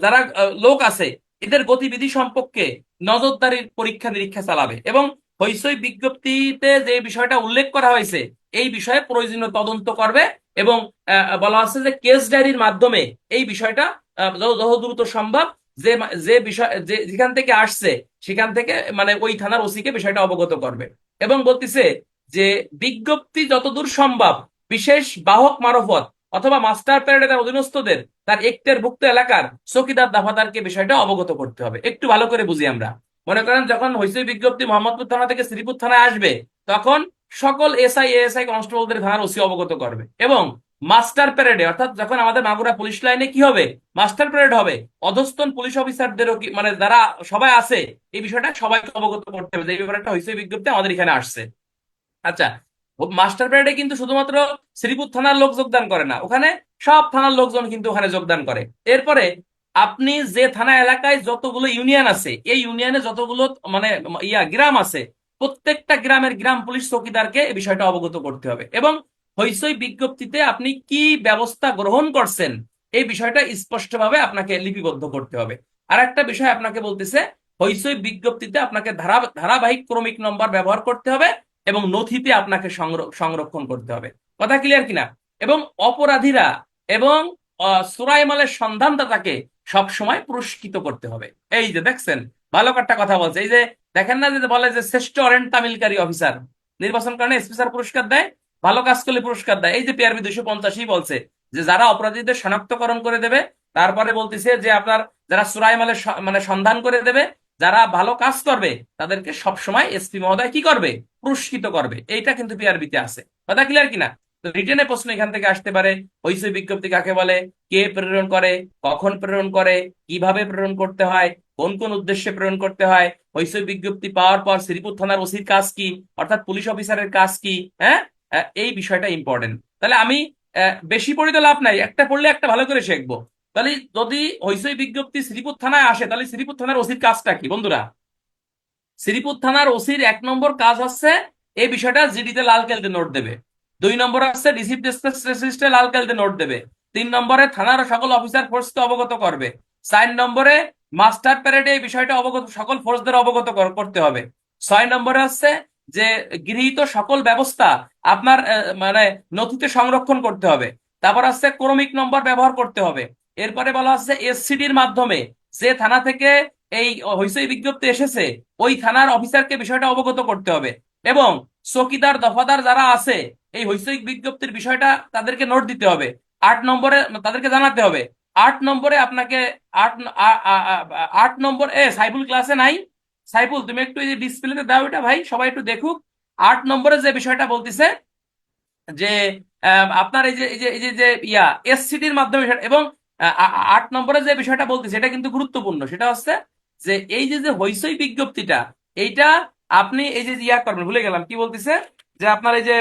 S1: যারা লোক আছে এদের গতিবিধি সম্পর্কে নজরদারির পরীক্ষা নিরীক্ষা চালাবে, এবং হইচই বিজ্ঞপ্তিতে যে বিষয়টা উল্লেখ করা হয়েছে এই বিষয়ে প্রয়োজনীয় তদন্ত করবে, এবং বলা হচ্ছে যে কেস ডায়েরির মাধ্যমে এই বিষয়টা যত দ্রুত সম্ভব যে যে বিষয় যেখান থেকে আসছে সেখান থেকে মানে ওই থানার ওসিকে বিষয়টা অবগত করবে। এবং বলতেছে যে বিজ্ঞপ্তি যতদূর সম্ভব বিশেষ বাহক মারফত অথবা মাস্টার প্যারেডে তার অধীনস্থদের তার একটের ভুক্ত এলাকার চৌকিদার দাফাদারকে বিষয়টা অবগত করতে হবে। একটু ভালো করে বুঝি আমরা। মনে করেন যখন হইচই বিজ্ঞপ্তি মোহাম্মদপুর থানা থেকে শ্রীপুর থানায় আসবে, তখন সকল এসআই এএসআই কনস্টেবলদের থানার ওসি অবগত করবে, এবং মাস্টার প্যারেডে অর্থাৎ যখন আমাদের মাগুরা পুলিশ লাইনে কি হবে, মাস্টার প্যারেড হবে, অধস্তন পুলিশ অফিসারদেরও মানে যারা সবাই আছে এই বিষয়টা সবাইকে অবগত করতে হবে যে এই ব্যাপারে একটা হইচই বিজ্ঞপ্তি আমাদের এখানে আসছে। আচ্ছা, মাস্টার প্যারেডে কিন্তু শুধুমাত্র শ্রীপুর থানার লোক যোগদান করে না, ওখানে সব থানার লোকজন কিন্তু ওখানে যোগদান করে। এরপরে আপনি যে থানা এলাকায় যতগুলো ইউনিয়ন আছে এই ইউনিয়নে যতগুলো মানে গ্রাম আছে প্রত্যেকটা গ্রামের গ্রাম পুলিশ চৌকিদারকে এই বিষয়টা অবগত করতে হবে, এবং হইচই বিজ্ঞপ্তিতে আপনি কি ব্যবস্থা গ্রহণ করছেন এই বিষয়টা স্পষ্টভাবে আপনাকে লিপিবদ্ধ করতে হবে। আর একটা বিষয় আপনাকে বলতেছে, হইচই বিজ্ঞপ্তিতে আপনাকে ধারাবাহিক ক্রমিক নম্বর ব্যবহার করতে হবে এবং নথিতে আপনাকে সংরক্ষণ করতে হবে। কথা ক্লিয়ার কিনা? এবং অপরাধীরা এবং চোরাই মালের সন্ধানদাতাকে সব সময় পুরস্কৃত করতে হবে। এই যে দেখছেন, ভালো একটা কথা বলছে। এই যে দেখেন না, যে বলে যে শ্রেষ্ঠ অরেন্ট তামিলকারী অফিসার নির্বাচন কারণে স্পেশাল পুরস্কার দেয়, ভালো কাজ করলে পুরস্কার দেয়। এই যে পিআরবি 250 বলছে যে যারা অপরাধীদের শনাক্তকরণ করে দেবে, তারপরে বলতেছে যে আপনার যারা চোরাই মালের মানে সন্ধান করে দেবে, যারা ভালো কাজ করবে তাদেরকে সবসময় এসপি মহোদয় কি করবে, পুরস্কৃত করবে। এইটা কিন্তু পিআরবিতে আছে। কথা ক্লিয়ার কিনা? তো রিটেনে প্রশ্ন এখান থেকে আসতে পারে, হইচই বিজ্ঞপ্তি কাকে বলে, কে প্রেরণ করে, কখন প্রেরণ করে, কিভাবে প্রেরণ করতে হয়, কোন কোন উদ্দেশ্যে প্রেরণ করতে হয়, হইচই বিজ্ঞপ্তি পাওয়ার পর শ্রীপুর থানার ওসির কাজ কি অর্থাৎ পুলিশ অফিসারের কাজ কি। হ্যাঁ, এই বিষয়টা ইম্পর্টেন্ট। তাহলে আমি বেশি পড়ি তো লাভ নাই, একটা পড়লে একটা ভালো করে শিখবো। তাহলে যদি হইচই বিজ্ঞপ্তি শ্রীপুর থানায় আসে, তাহলে শ্রীপুর থানার ওসির কাজটা কি বন্ধুরা? শ্রীপুর থানার ওসির 1 নম্বর কাজ হচ্ছে এই বিষয়টা জিডিতে লাল কালিতে নোট দেবে। 2 নম্বর হচ্ছে রিসিভ ডিসপ্যাচ রেজিস্টারে লাল কালিতে নোট দেবে। 3 নম্বরে থানার সকল অফিসার ফোর্সকে অবগত করবে। 4 নম্বরে মাস্টার প্যারেডে এই বিষয়টা অবগত সকল ফোর্সদের অবগত করতে হবে। 6 নম্বরে হচ্ছে যে গৃহীত সকল ব্যবস্থা আপনার মানে নথিতে সংরক্ষণ করতে হবে। তারপর হচ্ছে ক্রমিক নম্বর ব্যবহার করতে হবে। এরপরে বলা হচ্ছে এসসিডির মাধ্যমে যে থানা থেকে এই হইচই বিজ্ঞপ্তি এসেছে ওই থানার অফিসারকে বিষয়টা অবগত করতে হবে। এবং চকিদার দফাদার যারা আছে এই হইচই বিজ্ঞপ্তির বিষয়টা তাদেরকে নোট দিতে হবে। 8 নম্বরে তাদেরকে জানাতে হবে। 8 নম্বরে আপনাকে আট আ- আ- আ- 8 নম্বর সাইফুল ক্লাসে নাই? সাইফুল তুমি একটু এই ডিসপ্লেতে দাও এটা ভাই, সবাই একটু দেখুক। 8 নম্বরে যে বিষয়টা বলতেছে যে আপনার এই যে এসসিটির মাধ্যমে এবং 8 নম্বরে যে বিষয়টা বলতেছে এটা কিন্তু গুরুত্বপূর্ণ, সেটা হচ্ছে যে এই যে যে হইচই বিজ্ঞপ্তিটা এইটা আপনি এই যে ইয়া করবেন, ভুলে গেলাম কি বলতেছে, যে আপনার এই যে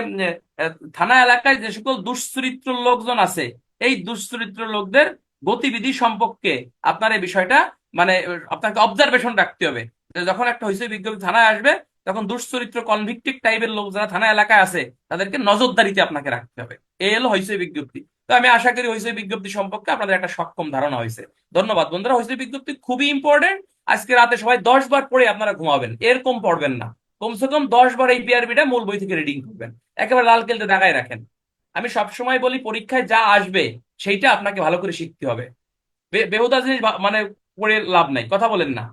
S1: থানা এলাকায় যে সকল দুশ্চরিত্র লোকজন আছে এই দুশ্চরিত্র লোকদের গতিবিধি সম্পর্কে আপনার এই বিষয়টা মানে আপনাকে অবজারভেশন রাখতে হবে। যে যখন একটা হইচই বিজ্ঞপ্তি থানায় আসবে তখন দুশ্চরিত্র কনভিক্টিভ টাইপের লোক যারা থানা এলাকায় আছে তাদেরকে নজরদারিতে আপনাকে রাখতে হবে। এই হলো হইচই বিজ্ঞপ্তি। তো আমি আশা করি হইচই বিজ্ঞপ্তি সম্পর্কে আপনাদের একটা সক্ষম ধারণা হয়েছে। ধন্যবাদ বন্ধুরা। হইচই বিজ্ঞপ্তি খুবই ইম্পর্টেন্ট। আজকে রাতে সবাই 10 বার পড়ে আপনারা ঘুমাবেন, এরকম পড়বেন না। কমসে কম 10 বার এই পিআরবিটা মূল বই থেকে রিডিং করবেন, একেবারে লাল কেলতে দাগায় রাখেন। আমি সবসময় বলি পরীক্ষায় যা আসবে সেইটা আপনাকে ভালো করে শিখতে হবে। বেহুদা জিনিস মানে পড়ে লাভ নাই, কথা বলেন না।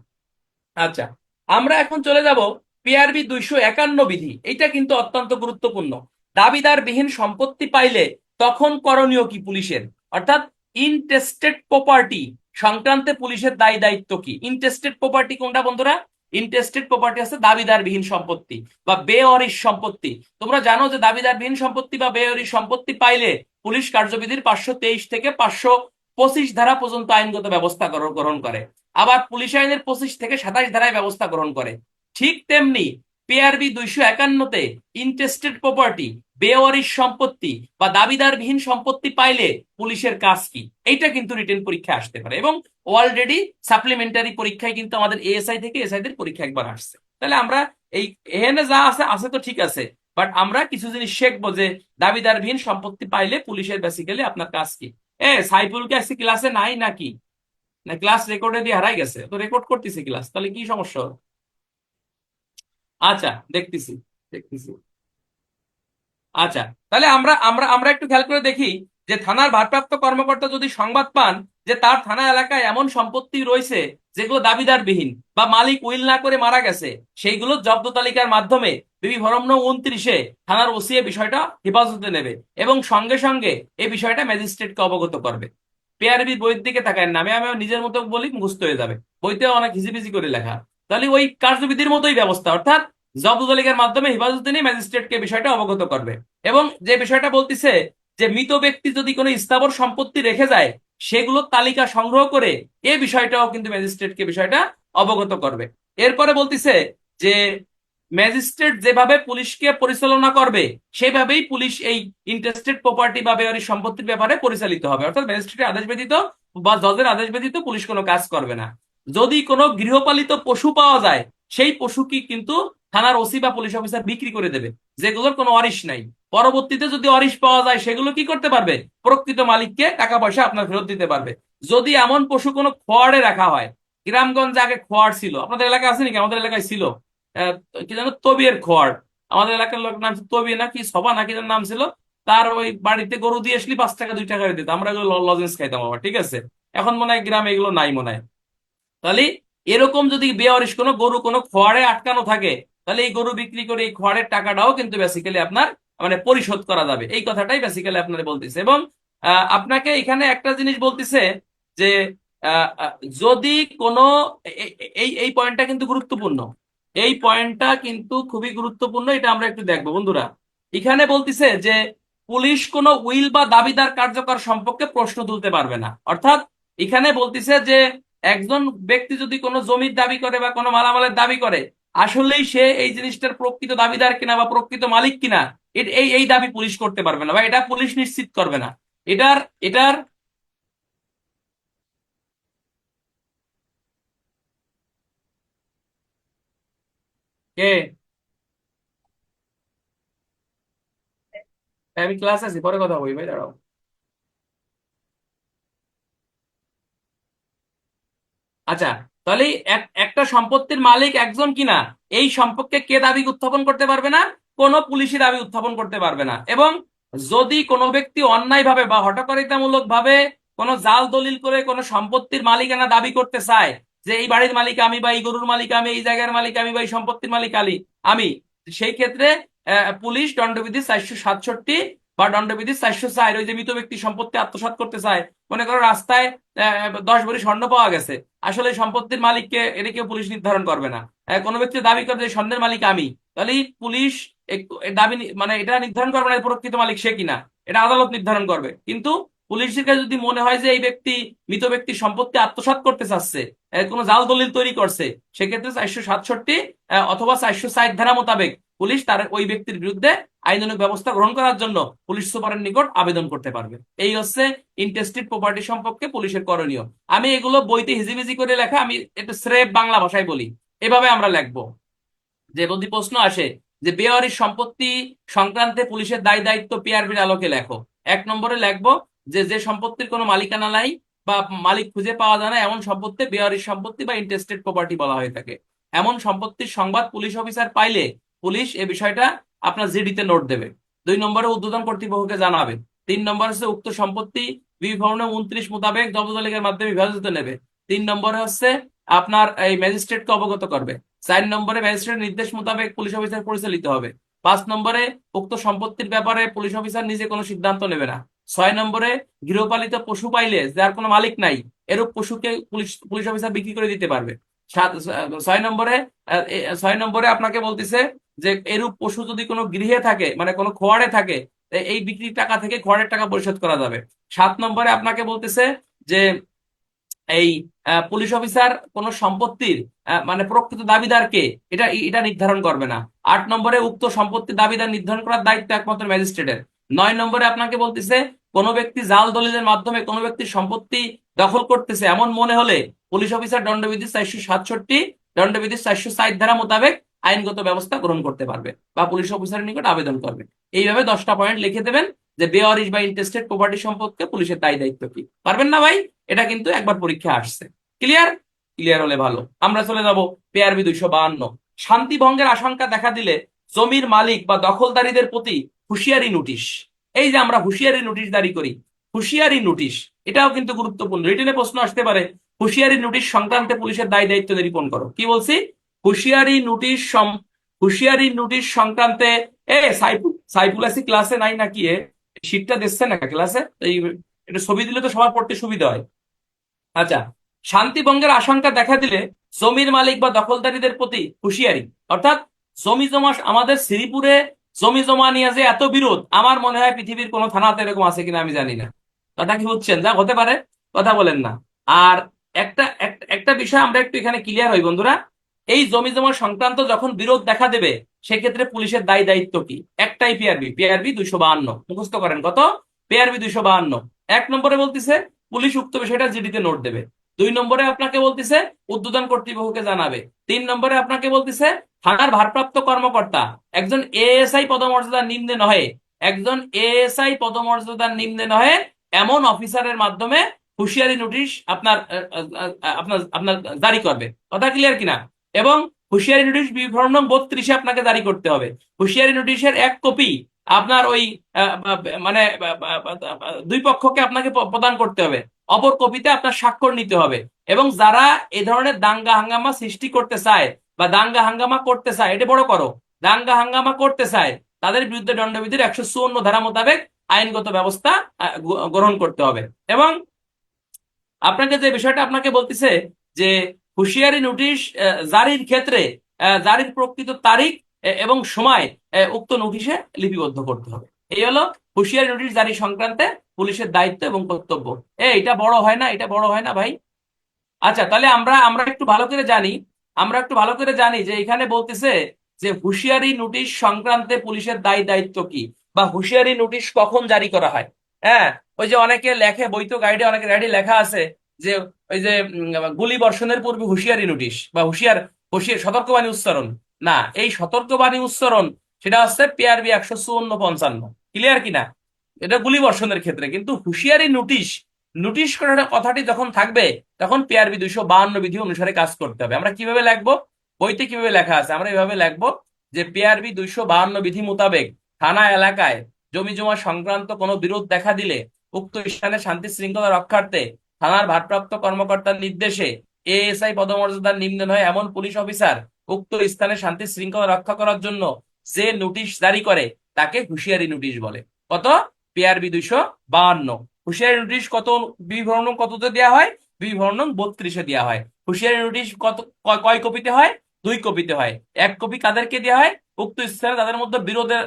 S1: আচ্ছা, আমরা এখন চলে যাব পিআরবি 251 বিধি। এটা কিন্তু অত্যন্ত গুরুত্বপূর্ণ। দাবিদার বিহীন সম্পত্তি পাইলে তখন করণীয় কি পুলিশের, অর্থাৎ ইনটেস্টেড প্রপার্টি সংক্রান্তে পুলিশের দায় দায়িত্ব কি। ইনটেস্টেড প্রপার্টি কোনটা বন্ধুরা? ইনটেস্টেড প্রপার্টি আছে দাবিদার বিহীন সম্পত্তি বা বেওয়ারিশ সম্পত্তি। তোমরা জানো যে দাবিদার বিহীন সম্পত্তি বা বেওয়ারিশ সম্পত্তি পাইলে পুলিশ কার্যবিধির 523 থেকে 525 ধারা পর্যন্ত আইনগত ব্যবস্থা গ্রহণ করে। আবার পুলিশ আইনের 25 থেকে 27 ধারায় ব্যবস্থা গ্রহণ করে। ঠিক তেমনি পিআরবি 251-তে ইনটেস্টেড প্রপার্টি বেওয়ারিশ সম্পত্তি বা দাবিদারবিহীন সম্পত্তি পাইলে পুলিশের কাজ কি, এইটা কিন্তু রিটেন পরীক্ষা আসতে পারে। এবং অলরেডি সাপ্লিমেন্টারি পরীক্ষায় কিন্তু আমাদের এএসআই থেকে এসআই দের পরীক্ষা একবার আসছে। তাহলে আমরা এই এখানে যা আছে আছে তো ঠিক আছে, বাট আমরা কিছু জিনিস শিখবো যে দাবিদারবিহীন সম্পত্তি পাইলে পুলিশের বেসিক্যালি আপনার কাজ কি। সাইফুলকে আজকে ক্লাসে নাই নাকি? না ক্লাস রেকর্ডে দিয়ে হারাই গেছে? তো রেকর্ড করতেছি ক্লাস, তাহলে কি সমস্যা ওর? আচ্ছা, দেখতেছি দেখতেছি। আচ্ছা, তাহলে আমরা আমরা আমরা একটু খেয়াল করে দেখি যে থানার ভারপ্রাপ্ত কর্মকর্তা যদি সংবাদ পান যে তার থানা এলাকায় এমন সম্পত্তি রয়েছে যেগুলো দাবিদার বিহীন বা মালিক উইল না করে মারা গেছে, সেইগুলো জব্দ তালিকার মাধ্যমে বিবি ভরম নং 29-এ থানার ওসি এ বিষয়টা হেফাজতে নেবে এবং সঙ্গে সঙ্গে এই বিষয়টা ম্যাজিস্ট্রেটকে অবগত করবে। পিআরবি বইয়ের দিকে তাকায় না, আমি নিজের মতো বলি মুখস্থ হয়ে যাবে, বইতে অনেক হিজিবিজি করে লেখা। তাহলে ওই কার্যবিধির মতোই ব্যবস্থা, অর্থাৎ জব্দ তালিকার মাধ্যমে হেফাজতে নিয়ে ম্যাজিস্ট্রেটকে বিষয়টা অবগত করবে। এবং যে বিষয়টা বলতিছে যে মৃত ব্যক্তি যদি কোনো স্থাবর সম্পত্তি রেখে যায় সেগুলোর তালিকা সংগ্রহ করে এই বিষয়টাও কিন্তু ম্যাজিস্ট্রেটকে বিষয়টা অবগত করবে। এরপরে বলতিছে যে ম্যাজিস্ট্রেট যেভাবে পুলিশকে পরিচালনা করবে সেইভাবেই পুলিশ এই ইন্টারেস্টেড প্রপার্টি বা বেয়ারি সম্পত্তির ব্যাপারে পরিচালিত হবে। অর্থাৎ ম্যাজিস্ট্রেটের আদেশ ব্যতীত বা জজের আদেশ ব্যতীত পুলিশ কোনো কাজ করবে না। যদি কোনো গৃহপালিত পশু পাওয়া যায় সেই পশু কি কিন্তু থানার ওসি বা পুলিশ অফিসার বিক্রি করে দেবে, যেগুলোর কোনো অরিশ নাই। পরবর্তীতে যদি অরিশ পাওয়া যায় সেগুলো কি করতে পারবে? প্রকৃত মালিককে টাকা পয়সা আপনার ফেরত দিতে পারবে। যদি এমন পশু কোনো খোয়াড়ে রাখা হয়, গ্রামগঞ্জে আগে খোয়াড় ছিল, আপনাদের এলাকায় আছে নাকি? আমাদের এলাকায় ছিল আহ, কি জানো তবিয়ের খোয়াড়। আমাদের এলাকার লোক নাম ছিল তবি নাকি সবা নাকি যেন নাম ছিল। তার ওই বাড়িতে গরু দিয়ে আসলি 5 টাকা 2 টাকা করে দিত, আমরা এগুলো লজেন্স খাইতাম আবার, ঠিক আছে। এখন মনে হয় গ্রামে এগুলো নাই মনে হয়। তাহলে এরকম যদি বেওয়ারিশ কোনো গরু কোনো খোয়াড়ে আটকানো থাকে তাহলে এই গরু বিক্রি করে এই খোয়াড়ের টাকাটাও কিন্তু বেসিক্যালি আপনার মানে পরিশোধ করা যাবে, এই কথাটাই বেসিক্যালি আপনার বলতেছে। এবং আপনাকে এখানে একটা জিনিস বলতেছে যে আহ, আহ, যদি কোনো এই এই পয়েন্টটা কিন্তু গুরুত্বপূর্ণ, এই পয়েন্টটা কিন্তু খুবই গুরুত্বপূর্ণ, এটা আমরা একটু দেখবো বন্ধুরা। এখানে বলতেছে যে পুলিশ কোনো উইল বা দাবিদার কার্যকর সম্পর্কে প্রশ্ন তুলতে পারবে না। অর্থাৎ এখানে বলতেছে যে একজন ব্যক্তি যদি কোনো জমির দাবি করে বা কোনো মালামালের দাবি করে আসলেই সে এই জিনিসটার প্রকৃত দাবিদার কিনা বা প্রকৃত মালিক কিনা এই এই দাবি পুলিশ করতে পারবে না বা এটা পুলিশ নিশ্চিত করবে না। এটার এটার কে? আমি ক্লাস আছি, পরে কথা বলি ভাই, দাঁড়াও। আচ্ছা, তাহলে একটা সম্পত্তির মালিক একজন কিনা, এই সম্পর্কে কে দাবি উত্থাপন করতে পারবে না? কোনো পুলিশই দাবি উত্থাপন করতে পারবে না। এবং যদি কোনো ব্যক্তি অন্যায়ভাবে বা হঠকারিতামূলক ভাবে কোনো জাল দলিল করে কোনো সম্পত্তির মালিকানা দাবি করতে চায়, যে এই বাড়ির মালিক আমি, বা এই গরুর মালিক আমি, এই জায়গার মালিক আমি, বা এই সম্পত্তির মালিক আমি, সেই ক্ষেত্রে পুলিশ দণ্ডবিধি 467 বা দণ্ডবিধি 404, ওই যে মৃত ব্যক্তি সম্পত্তি আত্মসাৎ করতে চায়, মনে করো রাস্তায় 10 ভরি স্বর্ণ পাওয়া গেছে, আসলে এই সম্পত্তির মালিককে, এটা কেউ পুলিশ নির্ধারণ করবে না। কোনো ব্যক্তি দাবি করে যে স্বর্ণের মালিক আমি, তাহলে পুলিশ দাবি মানে এটা নির্ধারণ করবে না যে প্রকৃত মালিক সে কিনা, এটা আদালত নির্ধারণ করবে। কিন্তু পুলিশের কাছে যদি মনে হয় যে এই ব্যক্তি, মৃত ব্যক্তি সম্পত্তি আত্মসাৎ করতে চাচ্ছে, কোনো জাল দলিল তৈরি করছে, সেক্ষেত্রে 467 অথবা 460 ধারা মোতাবেক পুলিশ তার ওই ব্যক্তির বিরুদ্ধে আইনানুগ ব্যবস্থা গ্রহণ করার জন্য পুলিশ সুপারের নিকট আবেদন করতে পারবে। এই হচ্ছে ইন্টেস্টেড প্রপার্টি সম্পর্কে পুলিশের করণীয়। আমি এগুলো বইতে হিজিবিজি করে লেখা, আমি একটু স্রেফ বাংলা ভাষায় বলি। এভাবে আমরা লিখবো যে, যদি প্রশ্ন আসে যে বেওয়ারিশ সম্পত্তি সংক্রান্তে পুলিশের দায় দায়িত্ব পিআরবির আলোকে লেখো, 1 নম্বরে লিখবো যে যে সম্পত্তির কোনো মালিকানা নাই বা মালিক খুঁজে পাওয়া যায় না, এমন সম্পত্তি বেওয়ারিশ সম্পত্তি বা ইন্টেস্টেড প্রপার্টি বলা হয়ে থাকে। এমন সম্পত্তির সংবাদ পুলিশ অফিসার পাইলে পুলিশ এ বিষয়টা আপনার জিডিতে নোট দেবে। 2 নম্বরে উদ্বোধন কর্তৃপক্ষকে জানাবে। 3 নম্বর হচ্ছে উক্ত সম্পত্তি বিবরণে 29 মোতাবেক জব্দ তালিকার মাধ্যমে বিভাজিত নেবে। 3 নম্বরে হচ্ছে আপনার এই ম্যাজিস্ট্রেটকে অবগত করবে। 4 নম্বরে ম্যাজিস্ট্রেট নির্দেশ মোতাবেক পুলিশ অফিসার পরিচালিত হবে। 5 নম্বরে উক্ত সম্পত্তির ব্যাপারে পুলিশ অফিসার নিজে কোনো সিদ্ধান্ত নেবে না। 6 নম্বরে গৃহপালিত পশু পাইলে যার কোনো মালিক নাই, এরূপ পশুকে পুলিশ পুলিশ অফিসার বিক্রি করে দিতে পারবে। 6 নম্বরে 6 নম্বরে আপনাকে বলতেছে যে এরূপ পশু যদি কোনো গৃহে থাকে, মানে কোনো খোয়াড়ে থাকে, এই বিক্রির টাকা থেকে খোয়াড়ের টাকা পরিশোধ করা যাবে। 7 নম্বরে আপনাকে বলতেছে যে এই পুলিশ অফিসার কোন সম্পত্তির মানে প্রকৃত দাবিদারকে এটা এটা নির্ধারণ করবে না। 8 নম্বরে উক্ত সম্পত্তির দাবিদার নির্ধারণ করার দায়িত্ব একমাত্র ম্যাজিস্ট্রেটের। 9 নম্বরে আপনাকে বলতেছে কোন ব্যক্তি জাল দলিলের মাধ্যমে কোন ব্যক্তির সম্পত্তি দখল করতেছে এমন মনে হলে পুলিশ অফিসার দণ্ডবিধি 467, দণ্ডবিধি 460 ধারা মোতাবেক আইনগত ব্যবস্থা গ্রহণ করতে পারবে বা পুলিশ অফিসারের নিকট আবেদন করবে। এইভাবে 10টা পয়েন্ট লিখে দেবেন যে বেওয়ারিশ বা ইন্টেস্টেড প্রপার্টি সম্পর্কে পুলিশের দায় দায়িত্ব কি। পারবেন না ভাই? এটা কিন্তু একবার পরীক্ষা আসছে। ক্লিয়ার? ক্লিয়ার হলে ভালো। আমরা চলে যাব পেআরবি 252। শান্তি ভঙ্গের আশঙ্কা দেখা দিলে জমির মালিক বা দখলদারীদের প্রতি হুঁশিয়ারি নোটিশ। এই যে আমরা হুঁশিয়ারি নোটিশ জারি করি, হুঁশিয়ারি নোটিশ এটাও কিন্তু গুরুত্বপূর্ণ, রিটেনে প্রশ্ন আসতে পারে। হুঁশিয়ারি নোটিশ সংক্রান্তে পুলিশের দায় দায়িত্ব নিরূপণ করো। কি বলছি? হুঁশিয়ারি নোটিশ হুঁশিয়ারি নোটিশ সংক্রান্তে, সাইফুল, সাইফুল আসি ক্লাসে নাই নাকি? শীটটা দিচ্ছে না ক্লাসে? এই এটা ছবি দিলে তো সবার পড়তে সুবিধা হয়। আচ্ছা, শান্তি ভঙ্গের আশঙ্কা দেখা দিলে জমির মালিক বা দখলদারীদের প্রতি হুঁশিয়ারি, অর্থাৎ জমি জমা, আমাদের শ্রীপুরে জমি জমা নিয়ে যে এত বিরোধ, আমার মনে হয় পৃথিবীর কোনো থানাতে এরকম আছে কিনা আমি জানি না। কথা কি বুঝছেন? যা হতে পারে, কথা বলেন না। আর একটা একটা বিষয় আমরা একটু এখানে ক্লিয়ার হই বন্ধুরা, এই জমি জমা সংক্রান্ত যখন বিরোধ দেখা দেবে, সেক্ষেত্রে পুলিশের দায় দায়িত্ব কি? একটাই পিআরবি, পিআরবি 252। মুখস্থ করেন কত? পিআরবি 252। 1 নম্বরে বলতেছে পুলিশ উক্ত বিষয়টা জিডিতে নোট দেবে। 2 নম্বরে আপনাকে বলতেছে উদ্বোধন কর্তৃপক্ষকে জানাবে। 3 নম্বরে আপনাকে বলতেছে থানার ভারপ্রাপ্ত কর্মকর্তা, একজন এএসআই পদমর্যাদার নিম্নে নহে, একজন এএসআই পদমর্যাদার নিম্নে নহে এমন অফিসারের মাধ্যমে হুঁশিয়ারি নোটিশ আপনার আপনার আপনার জারি করবে। কথা ক্লিয়ার কিনা? এবং হুঁশিয়ারি নোটিশ বিবরণ নং 32 আপনাকে জারি করতে হবে। হুঁশিয়ারি নোটিশের 1 কপি আপনার ওই মানে দুই পক্ষকে আপনাকে প্রদান করতে হবে। অপর কপিতে আপনার স্বাক্ষর নিতে হবে। এবং যারা এই ধরনের দাঙ্গা হাঙ্গামা সৃষ্টি করতে চায় বা দাঙ্গা হাঙ্গামা করতে চায়, এটা বড় করো, দাঙ্গা হাঙ্গামা করতে চায়, তাদের বিরুদ্ধে দণ্ডবিধির 154 ধারা মোতাবেক আইনগত ব্যবস্থা গ্রহণ করতে হবে। এবং আপনাকে যে বিষয়টা আপনাকে বলতেছে যে হুঁশিয়ারি নোটিশ জারির ক্ষেত্রে জারির প্রকৃত তারিখ এবং সময় উক্ত নোটিশে লিপিবদ্ধ করতে হবে। এই হলো হুঁশিয়ারি নোটিশ জারি সংক্রান্তে পুলিশের দায়িত্ব এবং কর্তব্য। এটা বড় হয় না? এটা বড় হয় না ভাই? আচ্ছা, তাহলে আমরা আমরা একটু ভালো করে জানি, আমরা একটু ভালো করে জানি যে এখানে বলতেছে যে হুঁশিয়ারি নোটিশ সংক্রান্তে পুলিশের দায় দায়িত্ব কি, বা হুঁশিয়ারি নোটিশ কখন জারি করা হয়। হ্যাঁ, ওই যে অনেকে লেখে, বই তো গাইডে অনেকে গাইডে লেখা আছে যে ওই যে গুলি বর্ষণের পূর্বে হুঁশিয়ারি নোটিশ বা হুঁশিয়ার হুঁশিয়ার সতর্কবাণী উচ্চারণ। না, এই সতর্কবাণী উচ্চারণ সেটা হচ্ছে পিআরবি 154-55। ক্লিয়ার কিনা? এটা গুলিবর্ষণের ক্ষেত্রে। কিন্তু হুঁশিয়ারি নোটিশ, নোটিশ করার কথাটি যখন থাকবে তখন পিআরবি 252 বিধি অনুসারে কাজ করতে হবে। আমরা কিভাবে লিখবো, বইতে কিভাবে লেখা আছে, আমরা এভাবে লিখবো যে পিআরবি 252 বিধি মোতাবেক থানা এলাকায় জমি জমা সংক্রান্ত কোনো বিরোধ দেখা দিলে উক্ত স্থানে শান্তি শৃঙ্খলা রক্ষার্থে থানার ভারপ্রাপ্ত কর্মকর্তার নির্দেশে এএসআই পদমর্যাদার নিম্ন নয় এমন পুলিশ অফিসার উক্ত স্থানে শান্তি শৃঙ্খলা রক্ষা করার জন্য যে নোটিশ জারি করে তাকে হুঁশিয়ারি নোটিশ বলে। কত? পিআরবি 252। হুঁশিয়ারি নোটিশ কত বিবরণ কততে দেওয়া হয়? বিবরণ 32-এ দেওয়া হয়। হুঁশিয়ারি নোটিশ কত কয় কপিতে হয়? 2 কপিতে হয়। 1 কপি কাদেরকে দেওয়া হয়? উক্ত স্থানে তাদের মধ্যে বিরোধের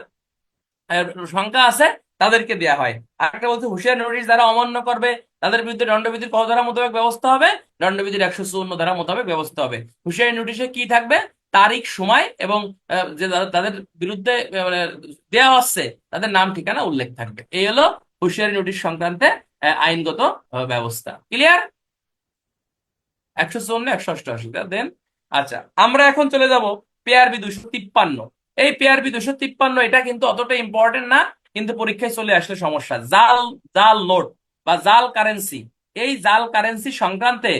S1: সংখ্যা আছে তাদেরকে দেওয়া হয়। আর একটা বলছে হুঁশিয়ারি নোটিশ যারা অমান্য করবে তাদের বিরুদ্ধে দণ্ডবিধির কত ধারা মোতাবেক ব্যবস্থা হবে? দণ্ডবিধির 154 ধারা মোতাবেক ব্যবস্থা হবে। হুঁশিয়ারি নোটিশে কি থাকবে? তারিখ, সময় এবং যে তাদের বিরুদ্ধে মানে দেওয়া হচ্ছে তাদের নাম ঠিকানা উল্লেখ থাকবে। এই হলো হুঁশিয়ারি নোটিশ সংক্রান্তে আইনগত ব্যবস্থা। ক্লিয়ার? 154, 188 দেন। আচ্ছা, আমরা এখন চলে যাব পিআরবি 253। এই পিআরবি 253 এটা কিন্তু অতটা ইম্পর্টেন্ট না, কিন্তু পরীক্ষায় চলে আসলে সমস্যা। জাল, জাল নোট বা জাল কারেন্সি, এই জাল কারেন্সি সংক্রান্তে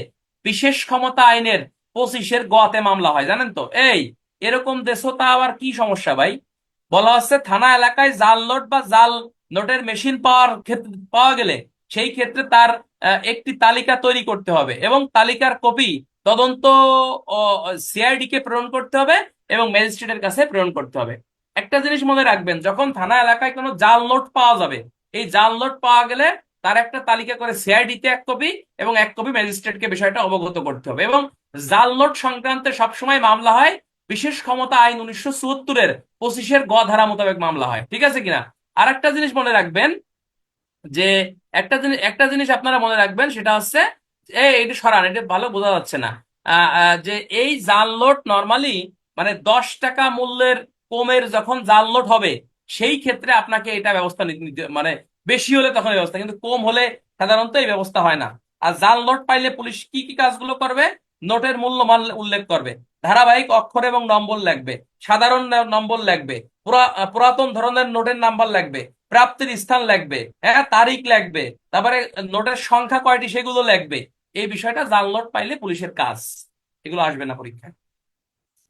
S1: বিশেষ ক্ষমতা আইনের 25-এর গতে মামলা হয়, জানেন তো? এই এরকম দেশও তা আবার কি সমস্যা ভাই? বলা হচ্ছে থানা এলাকায় জাল নোট বা জাল নোটের মেশিন পাওয়ার ক্ষেত্রে পাওয়া গেলে সেই ক্ষেত্রে তার একটি তালিকা তৈরি করতে হবে এবং তালিকার কপি তদন্ত সিআইডি কে প্রেরণ করতে হবে এবং ম্যাজিস্ট্রেটের কাছে প্রেরণ করতে হবে। একটা জিনিস মনে রাখবেন, যখন থানা এলাকায় কোনো জাল নোট পাওয়া যাবে, এই জাল নোট পাওয়া গেলে তার একটা তালিকা করে সিআইডি তে 1 কপি এবং 1 কপি ম্যাজিস্ট্রেটকে বিষয়টা অবগত করতে হবে। এবং জাল নোট সংক্রান্তে সবসময় মামলা হয় বিশেষ ক্ষমতা আইন 1974-এর 25-এর গ ধারা মোতাবেক মামলা হয়। ঠিক আছে কিনা? আর একটা জিনিস মনে রাখবেন যে একটা জিনিস আপনারা মনে রাখবেন, সেটা হচ্ছে এইটা সরান, এটা ভালো বোঝা যাচ্ছে না। যে এই জাল নোট নর্মালি মানে 10 টাকা মূল্যের কমের যখন জাল নোট হবে সেই ক্ষেত্রে আপনাকে এটা ব্যবস্থা নিতে মানে বেশি হলে তখন এই ব্যবস্থা, কিন্তু কম হলে সাধারণত এই ব্যবস্থা হয় না। আর জাল নোট পাইলে পুলিশ কি কি কাজগুলো করবে? নোটের মূল্যমান উল্লেখ করবে, ধারাবাহিক অক্ষর এবং নম্বর লাগবে, সাধারণ নম্বর লাগবে, পুরাতন ধরনের নোটের নাম্বার লাগবে, প্রাপ্তির স্থান লাগবে, হ্যাঁ তারিখ লাগবে, তারপরে নোটের সংখ্যা কয়টি সেগুলো লাগবে। এই বিষয়টা জাল নোট পাইলে পুলিশের কাজ, এগুলো আসবে না পরীক্ষায়।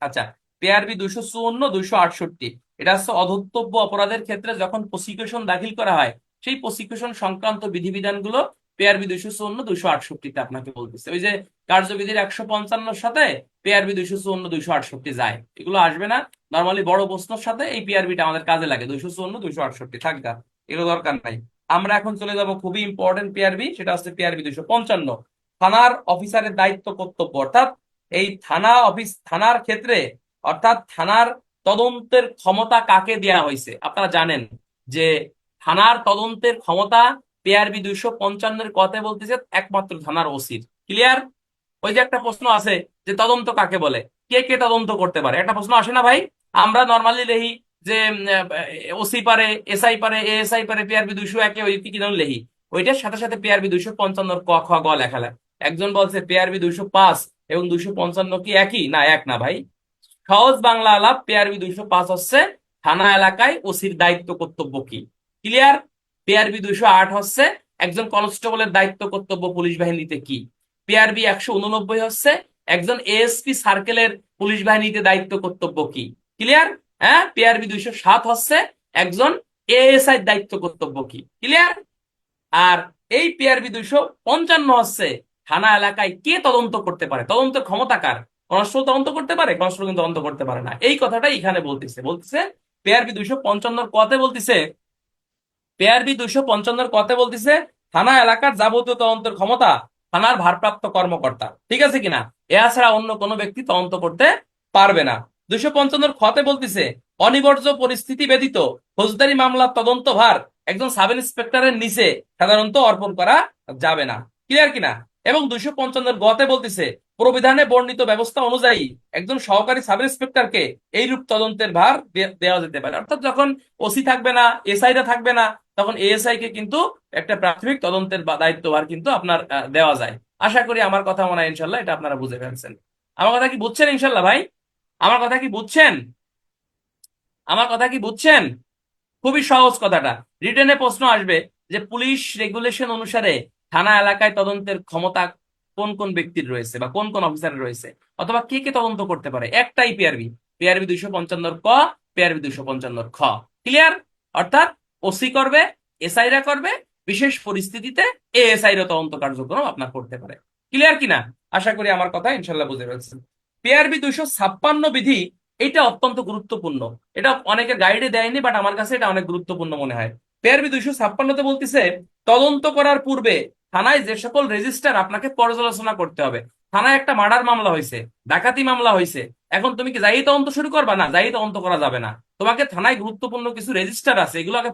S1: আচ্ছা, পিআরবি 254, 268 এটা হচ্ছে অধর্তব্য অপরাধের ক্ষেত্রে যখন প্রসিকিউশন দাখিল করা হয় সেই প্রসিকিউশন সংক্রান্ত বিধিবিধানগুলো পিআরবি 254, 268-তে আপনাকে বলতেছে। ওই যে কার্যবিধির 155-র সাথে পিআরবি 254, 268 যায়, এগুলো আসবে না। নর্মালি বড় প্রশ্নের সাথে এই পিআরবিটা আমাদের কাজে লাগে, 254, 268 থাকবে, এগুলো দরকার নাই। আমরা এখন চলে যাব খুবই ইম্পর্টেন্ট পিআরবি, সেটা হচ্ছে পিআরবি 255, থানার অফিসারের দায়িত্ব কর্তব্য। অর্থাৎ এই থানা অফিস, থানার ক্ষেত্রে অর্থাৎ থানার তদন্তের ক্ষমতা কাকে দেয়া হয়েছে? আপনারা জানেন যে থানার তদন্তের ক্ষমতা পিআরবি 255-এর কথা বলতেছে একমাত্র থানার ওসির। ক্লিয়ার? ওই যে একটা প্রশ্ন আছে যে তদন্ত কাকে বলে, কে কে তদন্ত করতে পারে, একটা প্রশ্ন আসে না ভাই? আমরা নর্মালি লেহি যে ওসি পারে, এসআই পারে, এএসআই পারে, পিআরবি 201-এ ওই কি ধরুন লেহি, ওইটার সাথে সাথে পিআরবি 255-র ক খ গ লেখা লাগে। একজন বলছে পিআরবি 205 এবং 255 কি একই? না, এক না ভাই। সহজ বাংলা আলাপ, পিআরবি 205 হচ্ছে থানা এলাকায় ওসির দায়িত্ব কর্তব্য কি। ক্লিয়ার? পিআরবি 208 হচ্ছে একজন কনস্টেবলের দায়িত্ব কর্তব্য পুলিশ বাহিনীতে কি। পিআরবি 189 হচ্ছে একজন এএসপি সার্কেলের পুলিশ বাহিনীতে দায়িত্ব কর্তব্য কি। ক্লিয়ার? হ্যাঁ, পিআরবি 207 হচ্ছে একজন এএসআই দায়িত্ব কর্তব্য কি। ক্লিয়ার? আর এই পিআরবি 255 হচ্ছে থানা এলাকায় কে তদন্ত করতে পারে, তদন্তের ক্ষমতা কার। কনস্টেবল তদন্ত করতে পারে? কনস্টেবল কিন্তু তদন্ত করতে পারে না। এই কথাটাই এখানে বলতেছে পিআরবি 255-র কথা বলতেছে, পিআরবি 255-র কথা বলতেছে থানা এলাকার যাবতীয় তদন্তের ক্ষমতা থানার ভারপ্রাপ্ত কর্মকর্তা। ঠিক আছে কিনা? এছাড়া অন্য কোনো ব্যক্তি তদন্ত করতে পারবে না। 255-র খতে বলতেছে অনিবার্য পরিস্থিতি ব্যতীত ফৌজদারি মামলার তদন্ত ভার একজন সাব ইন্সপেক্টরের নিচে সাধারণত অর্পণ করা যাবে না। ক্লিয়ার কিনা? এবং 255-র গতে বলতেছে প্রবিধানে বর্ণিত ব্যবস্থা অনুযায়ী একজন সহকারী সাব ইন্সপেক্টরকে এইরূপ তদন্তের ভার দেওয়া যেতে পারে। অর্থাৎ যখন ওসি থাকবে না, এসআইরা থাকবে না, তখন এএসআই কে কিন্তু একটা প্রাথমিক তদন্তের দায়িত্বভার কিন্তু আপনার দেওয়া যায়। আশা করি আমার কথা মনে হয় ইনশাল্লাহ এটা আপনারা বুঝে ফেলছেন। আমার কথা কি বুঝছেন ইনশাল্লাহ ভাই? আমার কথা কি বুঝছেন? আমার কথা কি বুঝছেন? খুবই সহজ কথাটা। রিটেনে প্রশ্ন আসবে যে পুলিশ রেগুলেশন অনুসারে থানা এলাকায় তদন্তের ক্ষমতা কোন কোন ব্যক্তির রয়েছে বা কোন কোন অফিসারের রয়েছে, অথবা কে কে তদন্ত করতে পারে। একটাই পিআরবি, পিআরবি 255 ক, পিআরবি 255 খ। ক্লিয়ার? অর্থাৎ ওসি করবে, এসআই রা করবে, বিশেষ পরিস্থিতিতে এএসআই রা তদন্ত কার্যক্রম আপনার করতে পারে। ক্লিয়ার কিনা? আশা করি আমার কথা ইনশাল্লাহ বুঝে ফেলছেন। পিআরবি 256 বিধি, এটা অত্যন্ত গুরুত্বপূর্ণ। এটা অনেকের গাইডে দেয়নি, বাট আমার কাছে এটা অনেক গুরুত্বপূর্ণ মনে হয়। পিআরবি 256-তে বলতেছে তদন্ত করার পূর্বে থানায় যে সকল রেজিস্টার আপনাকে পর্যালোচনা করতে হবে। থানায় একটা মার্ডার মামলা হয়েছে, ডাকাতি মামলা হয়েছে, এখন তুমি কি যাই তদন্ত শুরু করবা? না, যাই তদন্ত করা যাবে না। তোমাকে থানায় গুরুত্বপূর্ণ কিছু রেজিস্টার আছে, এগুলোকে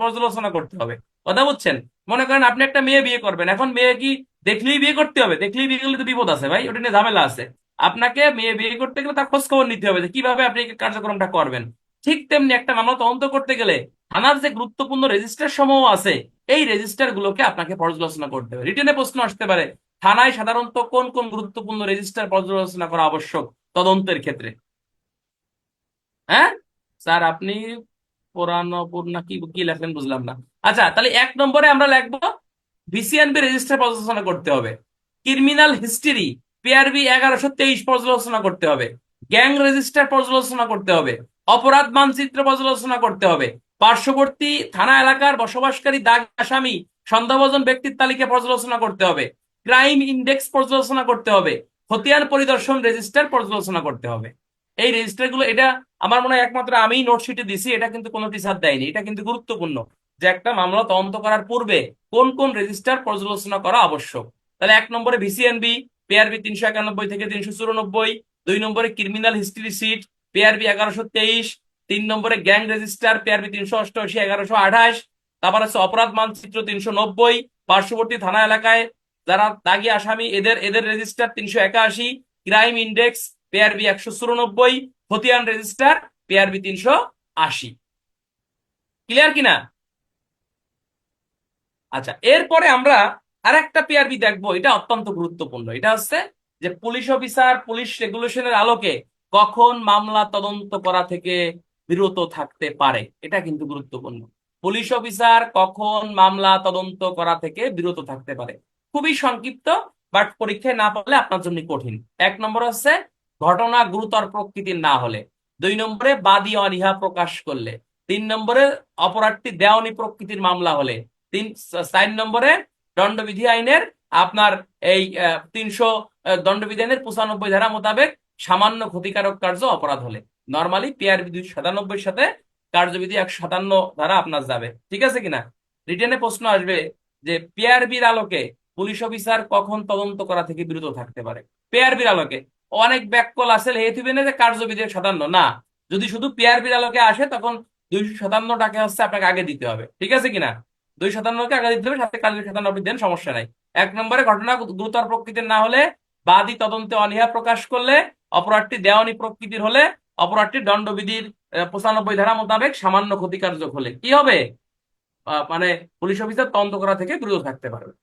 S1: পর্যালোচনা করতে হবে। কথা বুঝছেন? মনে করেন আপনি একটা মেয়ে বিয়ে করবেন, এখন মেয়ে কি দেখলেই বিয়ে করতে হবে? দেখলেই বিয়ে করলে তো বিপদ আছে ভাই, ওটা নিয়ে ঝামেলা আছে। আপনাকে মেয়ে বিয়ে করতে গেলে তার খোঁজ খবর নিতে হবে যে কিভাবে আপনি এই কার্যক্রমটা করবেন। ঠিক তেমনি একটা মামলা তদন্ত করতে গেলে থানার যে গুরুত্বপূর্ণ রেজিস্টার সমূহ আছে, এই রেজিস্টার গুলোকে আপনাকে পর্যালোচনা করতে হবে। রিটেনে প্রশ্ন আসতে পারে থানায় সাধারণত কোন কোন গুরুত্বপূর্ণ রেজিস্টার পর্যালোচনা করা আবশ্যক তদন্তের ক্ষেত্রে। হ্যাঁ স্যার, আপনি পুরানো পূর্ণা কি কি লেখেন বুঝলাম না। আচ্ছা, তাহলে 1 নম্বরে আমরা লিখবো ভিসিএনবি রেজিস্টার পর্যালোচনা করতে হবে। ক্রিমিনাল হিস্ট্রি পিআরবি 1123 পর্যালোচনা করতে হবে। গ্যাং রেজিস্টার পর্যালোচনা করতে হবে। অপরাধ মানচিত্র পর্যালোচনা করতে হবে। পার্শ্ববর্তী থানা এলাকার বসবাসকারী দাগ আসামি সন্দেহভাজন ব্যক্তির তালিকা পর্যালোচনা করতে হবে। ক্রাইম ইন্ডেক্স পর্যালোচনা করতে হবে। খতিয়ান পরিদর্শন রেজিস্টার পর্যালোচনা করতে হবে। এই রেজিস্টার গুলো, এটা আমার মনে হয় একমাত্র আমিই নোটশিটে দিছি, এটা কিন্তু কোনো টিচার দেয়নি। এটা কিন্তু গুরুত্বপূর্ণ যে একটা মামলা তদন্ত করার পূর্বে কোন কোন রেজিস্টার পর্যালোচনা করা আবশ্যক। তাহলে 1 নম্বরে ভিসিএনবি পিআরবি 391 থেকে 394। 2 নম্বরে ক্রিমিনাল হিস্ট্রি সিট পিআরবি 1123। 3 নম্বরে গ্যাং রেজিস্টার পিআরবি 388 1128। তারপর হচ্ছে অপরাধ মানচিত্র 390। পার্শ্ববর্তী থানা এলাকায় যারা দাগী আসামি এদের এদের রেজিস্টার 381। Crime index PRB 194। খতিয়ান রেজিস্টার পিআরবি 380। ক্লিয়ার কিনা? আচ্ছা, এরপরে আমরা আরেকটা পিআরবি দেখবো, এটা অত্যন্ত গুরুত্বপূর্ণ। এটা হচ্ছে যে পুলিশ অফিসার পুলিশ রেগুলেশনের আলোকে কখন মামলা তদন্ত করা থেকে বিরত থাকতে পারে। এটা কিন্তু গুরুত্বপূর্ণ। পুলিশ অফিসার কখন মামলা তদন্ত করা থেকে বিরত থাকতে পারে, খুবই সংক্ষিপ্ত, বাট পরীক্ষায় না পারলে আপনার জন্য কঠিন। 1 নম্বর হচ্ছে ঘটনা গুরুতর প্রকৃতির না হলে। 2 নম্বরে বাদী অনীহা প্রকাশ করলে। 3 নম্বরে অপরাধটি দেওয়ানি প্রকৃতির মামলা হলে। 4 নম্বরে দণ্ডবিধি আইনের আপনার এই 300 দণ্ডবিধি আইনের 95 ধারা মোতাবেক সামান্য ক্ষতিকারক কার্য অপরাধ হলে। নর্মালি পিআরবি 297 সাথে কার্যবিধি 157 ধারা আপনার যাবে। ঠিক আছে কিনা? রিটেনে প্রশ্ন আসবে যে পিআরবির আলোকে পুলিশ অফিসার কখন তদন্ত করা থেকে বিরত থাকতে পারে। পিআরবির আলোকে অনেক ব্যাককল আছে, হেতুবে না যে কার্যবিধি 57 না। যদি শুধু পিআরবির আলোকে আসে তখন 257টাকে হচ্ছে আপনাকে আগে দিতে হবে। ঠিক আছে কিনা? 257কে আগে দিতে হবে, সাথে কালকে 97 দেন, সমস্যা নাই। 1 নম্বরে ঘটনা গুরুতর প্রকৃতির না হলে, বাদী তদন্তে অনীহা প্রকাশ করলে, অপরাধটি দেওয়ানি প্রকৃতির হলে, অপরাধটি দণ্ডবিধির 95 ধারা মোতাবেক সামান্য ক্ষতিকারক হলে কি হবে? মানে পুলিশ অফিসার তদন্ত করা থেকে বিরত থাকতে পারবে।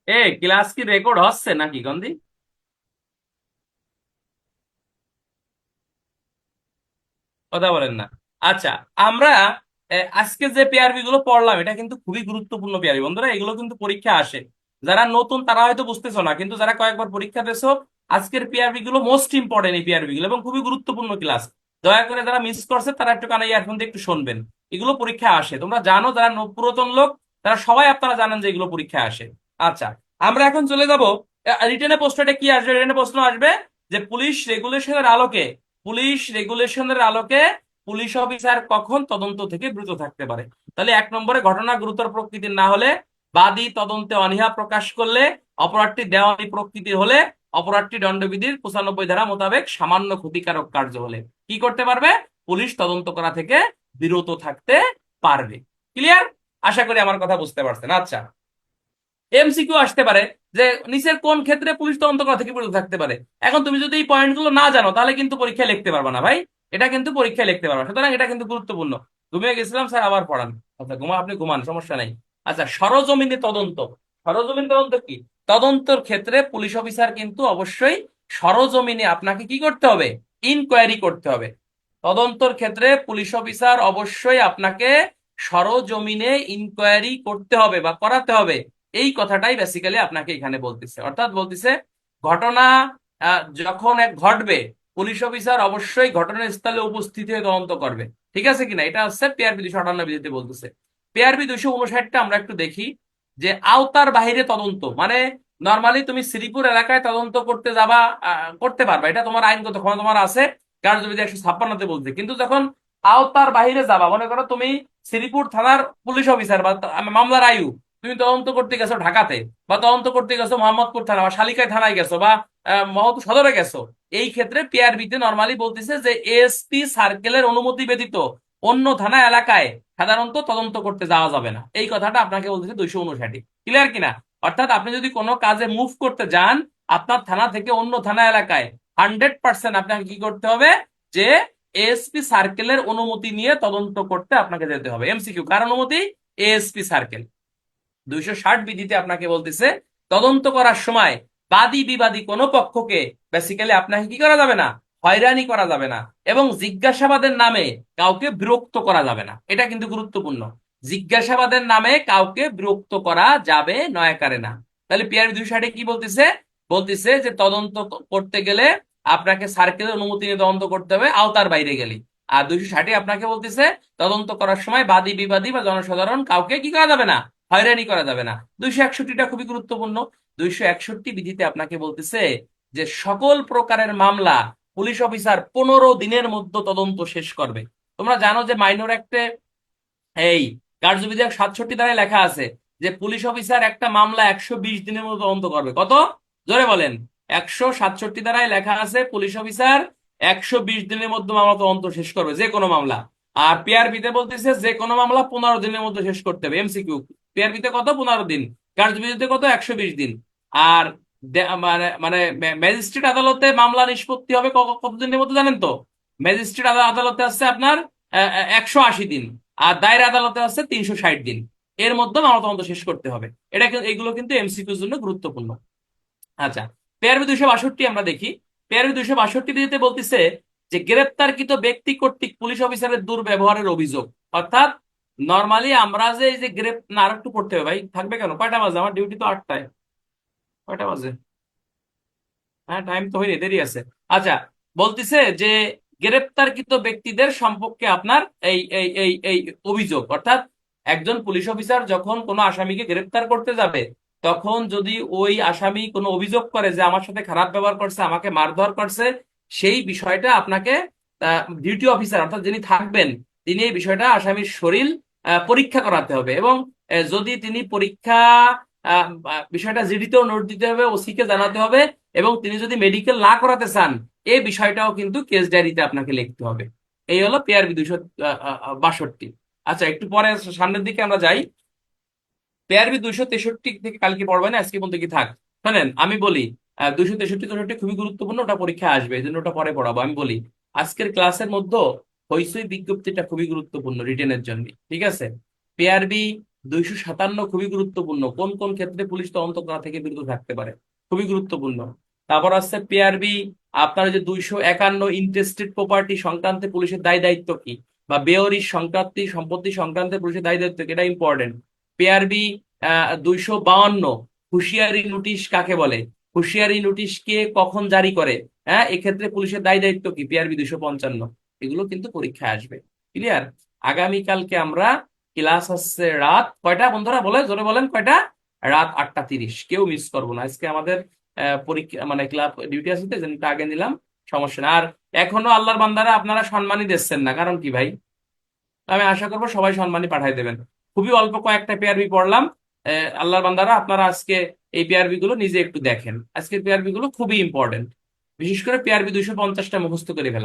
S1: এ ক্লাস কি রেকর্ড হচ্ছে নাকি গন্ধি? কথা বলেন না। আচ্ছা, আমরা আজকে যে পিআরবি গুলো পড়লাম এটা কিন্তু খুবই গুরুত্বপূর্ণ পিআরবি বন্ধুরা, এগুলো কিন্তু পরীক্ষা আসে। যারা নতুন তারা হয়তো বুঝতেছো না, কিন্তু যারা কয়েকবার পরীক্ষা দিয়েছো, আজকের পিআরবি গুলো মোস্ট ইম্পর্টেন্ট এই পিআরবি গুলো, এবং খুবই গুরুত্বপূর্ণ ক্লাস। দয়া করে যারা মিস করছে তারা একটু কানে ইয়ারফোন দিয়ে একটু শুনবেন। এগুলো পরীক্ষা আসে, তোমরা জানো, যারা পুরাতন লোক তারা সবাই আপনারা জানেন যে এগুলো পরীক্ষা আসে। আচ্ছা, আমরা এখন চলে যাব রিটেনে প্রশ্নটা কি আসবে। রিটেনে প্রশ্ন আসবে যে পুলিশ রেগুলেশনের আলোকে পুলিশ অফিসার কখন তদন্ত থেকে বিরত থাকতে পারে। তাহলে 1 নম্বরে ঘটনা গুরুতর প্রকৃতির না হলে, বাদী তদন্তে অনীহা প্রকাশ করলে, অপরাধটি দেওয়ানি প্রকৃতির হলে, অপরাধটি দণ্ডবিধির 95 ধারা মোতাবেক সামান্য ক্ষতিকারক কার্য হলে কি করতে পারবে? পুলিশ তদন্ত করা থেকে বিরত থাকতে পারবে। ক্লিয়ার? আশা করি আমার কথা বুঝতে পারছেন। আচ্ছা, এমসিকিউ আসতে পারে যে নিচের কোন ক্ষেত্রে পুলিশ তদন্ত করা থেকে বিরত থাকতে পারে। এখন তুমি যদি এই পয়েন্টগুলো না জানো তাহলে কিন্তু পরীক্ষায় লিখতে পারবে না ভাই, এটা কিন্তু পরীক্ষায় লিখতে পারবে না। সুতরাং এটা কিন্তু গুরুত্বপূর্ণ। ঘুমিয়ে গেছিলাম স্যার, আবার পড়ান। আচ্ছা ঘুমা, আপনি ঘুমান, সমস্যা নাই। আচ্ছা, সরজমিনে তদন্ত। সরজমিন তদন্ত কি? তদন্তর ক্ষেত্রে পুলিশ অফিসার কিন্তু অবশ্যই সরজমিনে আপনাকে কি করতে হবে? ইনকোয়ারি করতে হবে। তদন্তর ক্ষেত্রে পুলিশ অফিসার অবশ্যই আপনাকে সরজমিনে ইনকোয়ারি করতে হবে বা করাতে হবে। এই কথাটাই বেসিক্যালি আপনাকে এখানে বলতেছে। অর্থাৎ বলতেছে ঘটনা যখন এক ঘটবে, পুলিশ অফিসার অবশ্যই ঘটনাস্থলে উপস্থিত হয়ে তদন্ত করবে। ঠিক আছে কিনা? এটা হচ্ছে পিআরবি 258 বিধিতে বলতেছে। পিআরবি 259টা আমরা একটু দেখি, যে আওতার বাহিরে তদন্ত মানে নর্মালি তুমি শ্রীপুর এলাকায় তদন্ত করতে যাবা, করতে পারবা, এটা তোমার আইনগত ক্ষমতা তোমার আছে, কার্যবিধি 156-তে বলছে। কিন্তু যখন আওতার বাহিরে যাবা, মনে করো তুমি শ্রীপুর থানার পুলিশ অফিসার বা মামলার আয়ু, তুমি তদন্ত করতে গেছো ঢাকাতে, বা তদন্ত করতে গেছো মোহাম্মদপুর থানা বা শালিকায় থানায় গেছো, বা মহৎ সদরে গেছো, এই ক্ষেত্রে পিআরবিতে নরমালি বলতেছে যে এসপি সার্কেলের অনুমতি ব্যতীত অন্য থানা এলাকায় সাধারণত তদন্ত করতে যাওয়া যাবে না। এই কথাটা আপনাকে বলতেছে 259। ক্লিয়ার কিনা? অর্থাৎ আপনি যদি কোনো কাজে মুভ করতে যান আপনার থানা থেকে অন্য থানা এলাকায়, 100% আপনাকে কি করতে হবে? যে এএসপি সার্কেলের অনুমতি নিয়ে তদন্ত করতে আপনাকে যেতে হবে। এমসিকিউ, কার অনুমতি? ASP circle. 260 বিধিতে আপনাকে বলতেছে তদন্ত করার সময় বাদী বিবাদী কোনো পক্ষকে বেসিক্যালি আপনাকে কি করা যাবে না? হয়রানি করা যাবে না, এবং জিজ্ঞাসাবাদের নামে কাউকে বিরক্ত করা যাবে না। এটা কিন্তু গুরুত্বপূর্ণ। জিজ্ঞাসাবাদের নামে কাউকে বিরক্ত করা যাবে নয়াকারে না। তাহলে পিআরবি 260 কি বলতেছে? বলতেছে যে তদন্ত করতে গেলে আপনাকে সার্কেলের অনুমতি নিয়ে তদন্ত করতে হবে আওতার বাইরে গেলে। আর 260 আপনাকে বলতেছে তদন্ত করার সময় বাদী বিবাদী বা জনসাধারণ কাউকে কি করা যাবে না? হয়রানি করা যাবে না। 261টা খুবই গুরুত্বপূর্ণ। 261 বিধিতে আপনাকে বলতেছে যে সকল প্রকারের মামলা পুলিশ অফিসার 15 দিনের মধ্যে তদন্ত শেষ করবে। তোমরা জানো যে মাইনর অ্যাক্টে এই কার্যবিধি 67 ধারায় লেখা আছে যে পুলিশ অফিসার একটা মামলা 120 দিনের মধ্যে তদন্ত করবে। কত? জোরে বলেন। 167 ধারায় লেখা আছে পুলিশ অফিসার 120 দিনের মধ্যে মামলা তদন্ত শেষ করবে, যে কোনো মামলা। আর পিআরবিতে বলতেছে যে কোনো মামলা 15 দিনের মধ্যে শেষ করতে হবে। এমসিকিউ, পিআরবিতে কত? 15 দিন। কার্যবিধিতে কত? 120 দিন। আর মানে মানে ম্যাজিস্ট্রেট আদালতে মামলা নিষ্পত্তি হবে কত দিনের মধ্যে জানেন তো? ম্যাজিস্ট্রেট আদালতে আছে আপনার 180 দিন, আর দায়রা আদালতে আছে 360 দিন। এর মধ্যে মামলা তদন্ত শেষ করতে হবে। এটা এগুলো কিন্তু এমসিকিউর জন্য গুরুত্বপূর্ণ। আচ্ছা, পিআরবি 262 আমরা দেখি। পিআরবি 262 বিধিতে বলতেছে যে গ্রেপ্তারকৃত ব্যক্তি কর্তৃক পুলিশ অফিসারের দুর্ব্যবহারের অভিযোগ। অর্থাৎ নর্মালি আমরা যে এই যে না আর একটু পড়তে হবে ভাই, থাকবে কেন? কয়টা বাজে? আমার ডিউটি তো 8টায়। কয়টা বাজে? হ্যাঁ, টাইম তো হয়নি, দেরি আছে। আচ্ছা, বলতেছে যে গ্রেপ্তারকৃত ব্যক্তিদের সম্পর্কে আপনার এই এই এই এই অভিযোগ, অর্থাৎ একজন পুলিশ অফিসার যখন কোনো আসামিকে গ্রেপ্তার করতে যাবে, তখন যদি ওই আসামি কোনো অভিযোগ করে যে আমার সাথে খারাপ ব্যবহার করছে, আমাকে মারধর করছে, সেই বিষয়টা আপনাকে ডিউটি অফিসার অর্থাৎ যিনি থাকবেন তিনি এই বিষয়টা আসামির শরীর পরীক্ষা করাতে হবে। এবং যদি তিনি পরীক্ষা বিষয়টা জিডিতেও নোট দিতে হবে, ওসিকে জানাতে হবে, এবং তিনি যদি মেডিকেল না করাতে চান এই বিষয়টাও কিন্তু কেস ডায়েরিতে আপনাকে লিখতে হবে। এই হলো পিআরবি 262। আচ্ছা, একটু পরে সামনের দিকে আমরা যাই। পিআরবি 263 থেকে কালকে পড়বে না, আজকে বলতে কি থাক। শোনেন আমি বলি, 263 খুবই গুরুত্বপূর্ণ, ওটা পরীক্ষা আসবে, এই জন্য ওটা পরে পড়াবো। আমি বলি আজকের ক্লাসের মধ্যে হইচই বিজ্ঞপ্তিটা খুবই গুরুত্বপূর্ণ রিটেনের জন্য। ঠিক আছে? পিআরবি 257 খুবই গুরুত্বপূর্ণ, কোন কোন ক্ষেত্রে পুলিশ তদন্ত করা থেকে বিরত থাকতে পারে, খুবই গুরুত্বপূর্ণ। তারপর আছে পিআরবি আপনার যে 251 ইন্টারেস্টেড প্রপার্টি সংক্রান্ত পুলিশের দায় দায়িত্ব কি, বা বেওয়ারিশ সংক্রান্তি সম্পত্তি সংক্রান্ত পুলিশের দায় দায়িত্ব কি, এটা ইম্পর্টেন্ট। পিআরবি 252 হুঁশিয়ারি নোটিশ কাকে বলে, হুঁশিয়ারি নোটিশ কে কখন জারি করে, হ্যাঁ এক্ষেত্রে পুলিশের দায় দায়িত্ব কি, পিআরবি 255। এগুলো কিন্তু পরীক্ষায় আসবে। ক্লিয়ার? আগামীকালকে আমরা ক্লাস হচ্ছে রাত কয়টা বন্ধুরা? বলে জোরে বলেন কয়টা? রাত 8টা 30। কেউ মিস করবো না, আজকে আমাদের পরীক্ষা মানে ক্লাব ডিউটি আছে তো, যেটা আগে নিলাম, সমস্যা না। আর এখনো আল্লাহর বান্দারা আপনারা সম্মানই দিচ্ছেন না, কারণ কি ভাই? আমি আশা করবো সবাই সম্মানই পাঠাই দেবেন। খুবই অল্প কয়েকটা পিআরবি পড়লাম, আল্লাহর বান্দারা, আপনারা আজকে এই পিআরবি গুলো নিজে একটু দেখেন। আজকের পিআরবি গুলো খুবই ইম্পর্টেন্ট, বিশেষ করে পিআরবি 250টা মুখস্থ করে ফেলা।